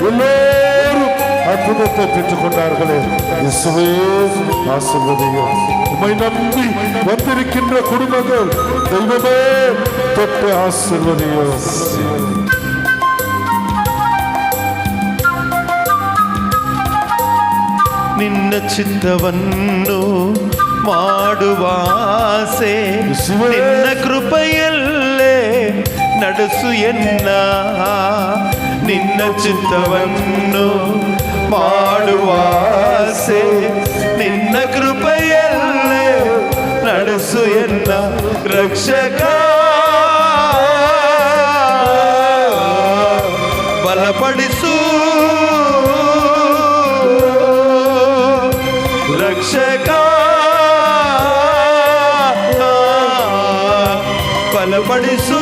எல்லோரும் அற்புதத்தை பெற்றுக் கொண்டார்களே. இயேசுவே ஆசீர்வதியும். உம்மை நம்பி வந்திருக்கின்ற குடும்பங்கள் தெய்வமே தொட்டு ஆசீர்வதியும். ನಿನ್ನ ಚಿತ್ತವನ್ನು ಮಾಡುವಾಸೆ, ನಿನ್ನ ಕೃಪೆಯಲ್ಲೇ ನಡೆಸು ಎನ್ನ. ನಿನ್ನ ಚಿತ್ತವನ್ನು ಮಾಡುವಾಸೆ, ನಿನ್ನ ಕೃಪೆಯಲ್ಲೇ ನಡೆಸು ಎನ್ನ. ರಕ್ಷಕ ಬಲಪಡಿಸು, ರಕ್ಷಕ ಬಲಪಡಿಸು.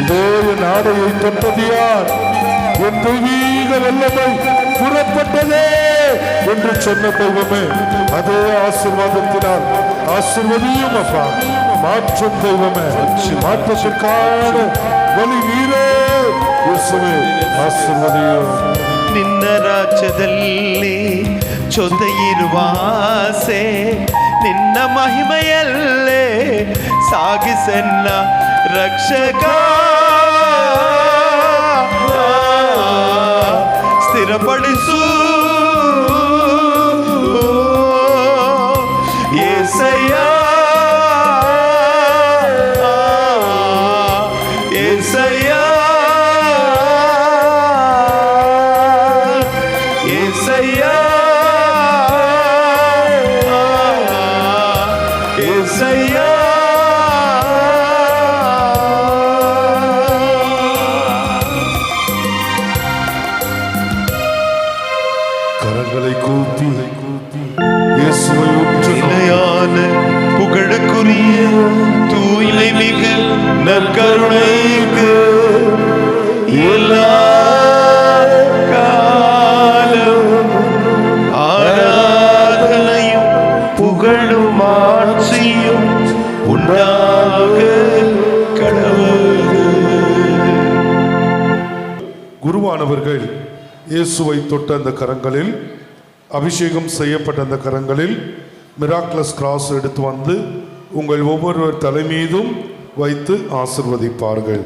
இதோ என் ஆடையை தொட்டது யார்? என் தெய்வீக வல்லமை புறப்பட்டதே என்று சொன்ன தெய்வமே, அதே ஆசீர்வாதத்தினால் ஆசீர்வதியும் அப்பா. மாற்றும் தெய்வமே, மாற்றத்திற்கான வழி நீரே. இயேசுவே ஆசீர்வதியும். ನಿನ್ನ ರಾಜ್ಯದಲ್ಲಿ ಜೊತೆಯಿರುವಾಸೆ, ನಿನ್ನ ಮಹಿಮೆಯಲ್ಲೇ ಸಾಗಿಸನ್ನ. ರಕ್ಷಕ ಸ್ಥಿರಪಡಿಸು, ಏಸಯ್ಯ ಏಸಯ್ಯ ಏಸಯ್ಯ ಏಸಯ್ಯ. கரங்களை கூப்பி இயேசுவை உற்று நிலையான புகழுக்குரிய தூய்மை மிகு நற்கருணைக்கு எல்லா காலம் ஆராதனையும் புகழும் ஆட்சியும் உண்டாக கடவுளே. குருவானவர்கள் இயேசுவை தொட்ட அந்த கரங்களில், அபிஷேகம் செய்யப்பட்ட அந்த கரங்களில் மிராக்லஸ் கிராஸ் எடுத்து வந்து உங்கள் ஒவ்வொருவர் தலைமீதும் வைத்து ஆசிர்வதிப்பார்கள்.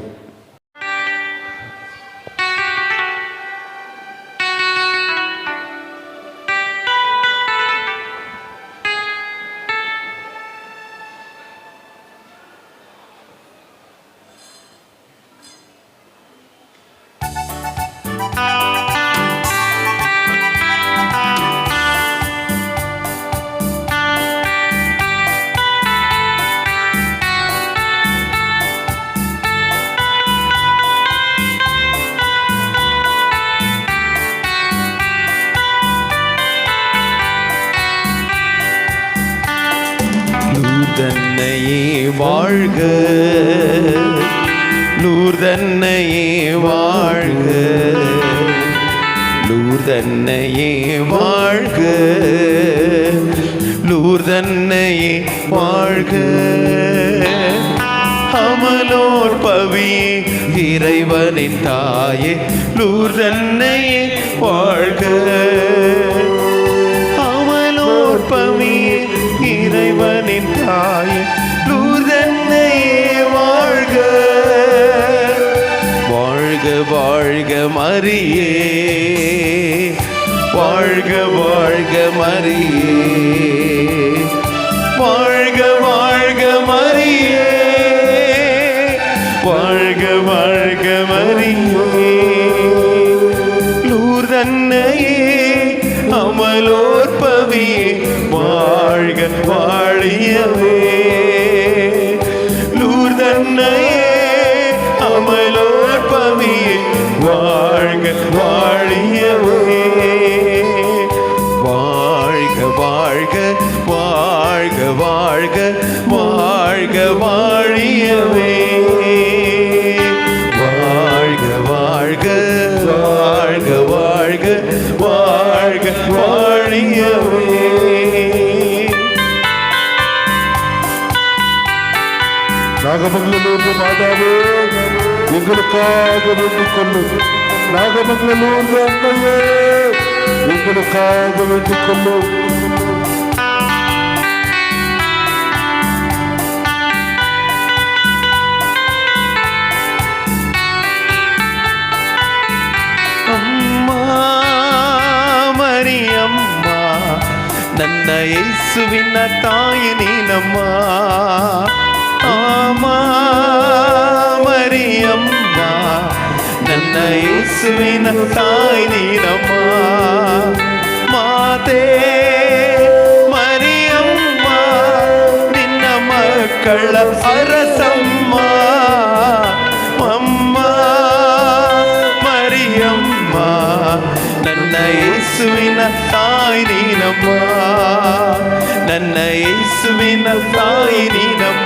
லூர்தன்னையே வாழ்க, லூர்தன்னையே வாழ்க, லூர்தன்னையே வாழ்க, லூர்தன்னையே வாழ்க. அமலோர் பவியே இறைவனின் தாயே லூர்தன்னையே வாழ்க. அமலோர் பவியே இறைவனின் தாயே லூர்தன்னையே வாழ்க. வாழ்க வாழ்க மரியே, வாழ்க வாழ்க மரியே, வாழ்க வாழ்க மரியே, வாழ்க வாழ்க மரியே. லூர்தன்னையே அமலோர் பவியே வாழ்க வாழியவே. லூர்தன்னையே அமலோர் பவியே வாழ்க வாழியவே. வாழ்க வாழ்க வாழ்க வாழ்க வாழ்க வாழியவே. வாழ்க வாழ்க வாழ்க வாழ்க வாழ்க வாழியவே. நாகமங்கலூர் மாதாவே எங்களுக்காக வேண்டிக் கொள்ளும். நாகமங்கலூர் அன்னையே எங்களுக்காக வேண்டிக் கொள்ளும். அம்மா மரியம்மா ನನ್ನ ಯೇಸುವಿನ ತಾಯಿ ನೀನಮ್ಮ. ಆಮಾ ಮರಿಯಮ್ಮ ನನ್ನ ಯೇಸುವಿನ ತಾಯಿ ನೀನಮ್ಮ. ಮಾತೆ ಮರಿಯಮ್ಮ ನಿನ್ನ ಮಕ್ಕಳ ಅರಸಮ್ಮ. ಅಮ್ಮ ಮರಿಯಮ್ಮ ನನ್ನ ಯೇಸುವಿನ ತಾಯಿ ನೀನಮ್ಮ. ನನ್ನ ಯೇಸುವಿನ ತಾಯಿ ನೀನಮ್ಮ.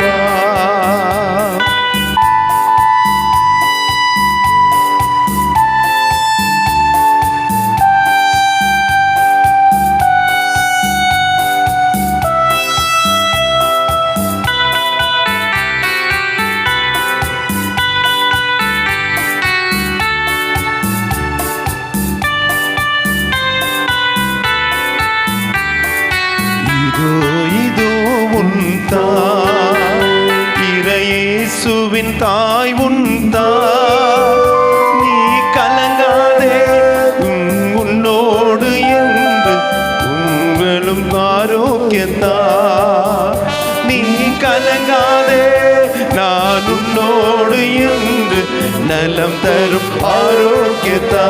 இயேசுவின் தாய் உண்டா. நீ கலங்காதே உன்னோடு என்று உங்களும் ஆரோக்கியத்தா. நீ கலங்காதே நான் உன்னோடு என்று நலம் தரும் ஆரோக்கியத்தா.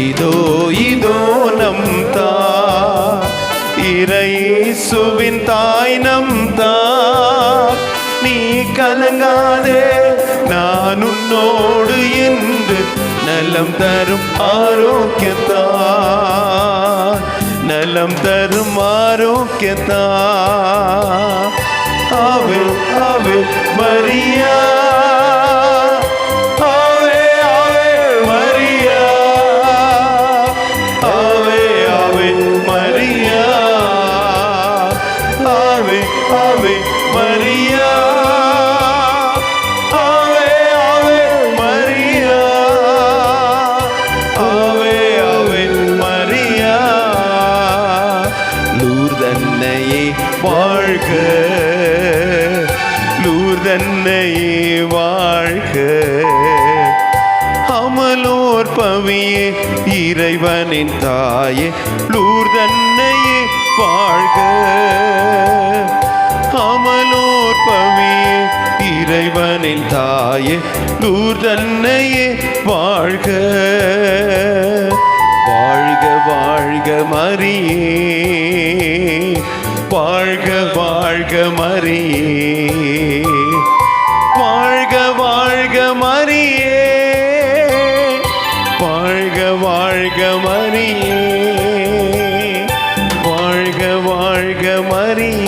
இதோ இதோ நம் தா இயேசுவின் தாய் நம் தா. நீ கலங்காதே நான் உன்னோடு என்று நலம் தரும் ஆரோக்கியத்தா. நலம் தரும் ஆரோக்கியத்தா. ஆவே ஆவே மரியா, ஆவே ஆவே மரியா, ஆவே ஆவே மரியா, ஆவே ஆவே மரியா, ஆவே ஆவே மரியா, ஆவே ஆவே மரியா. லூர்தன்னையே வாழ்க, லூர்தன்னையே வாழ்க. அமலோர் பவியே இறைவனின் தாயே லூர்தன்னையே வாழ்க. அமலோர் பவியே இறைவனின் தாயே லூர்தன்னையே வாழ்க. வாழ்க வாழ்க மரியே, வாழ்க வாழ்க மரியே, வாழ்க வாழ்க மரியே, வாழ்க வாழ்க மரியே, வாழ்க வாழ்க மரியே.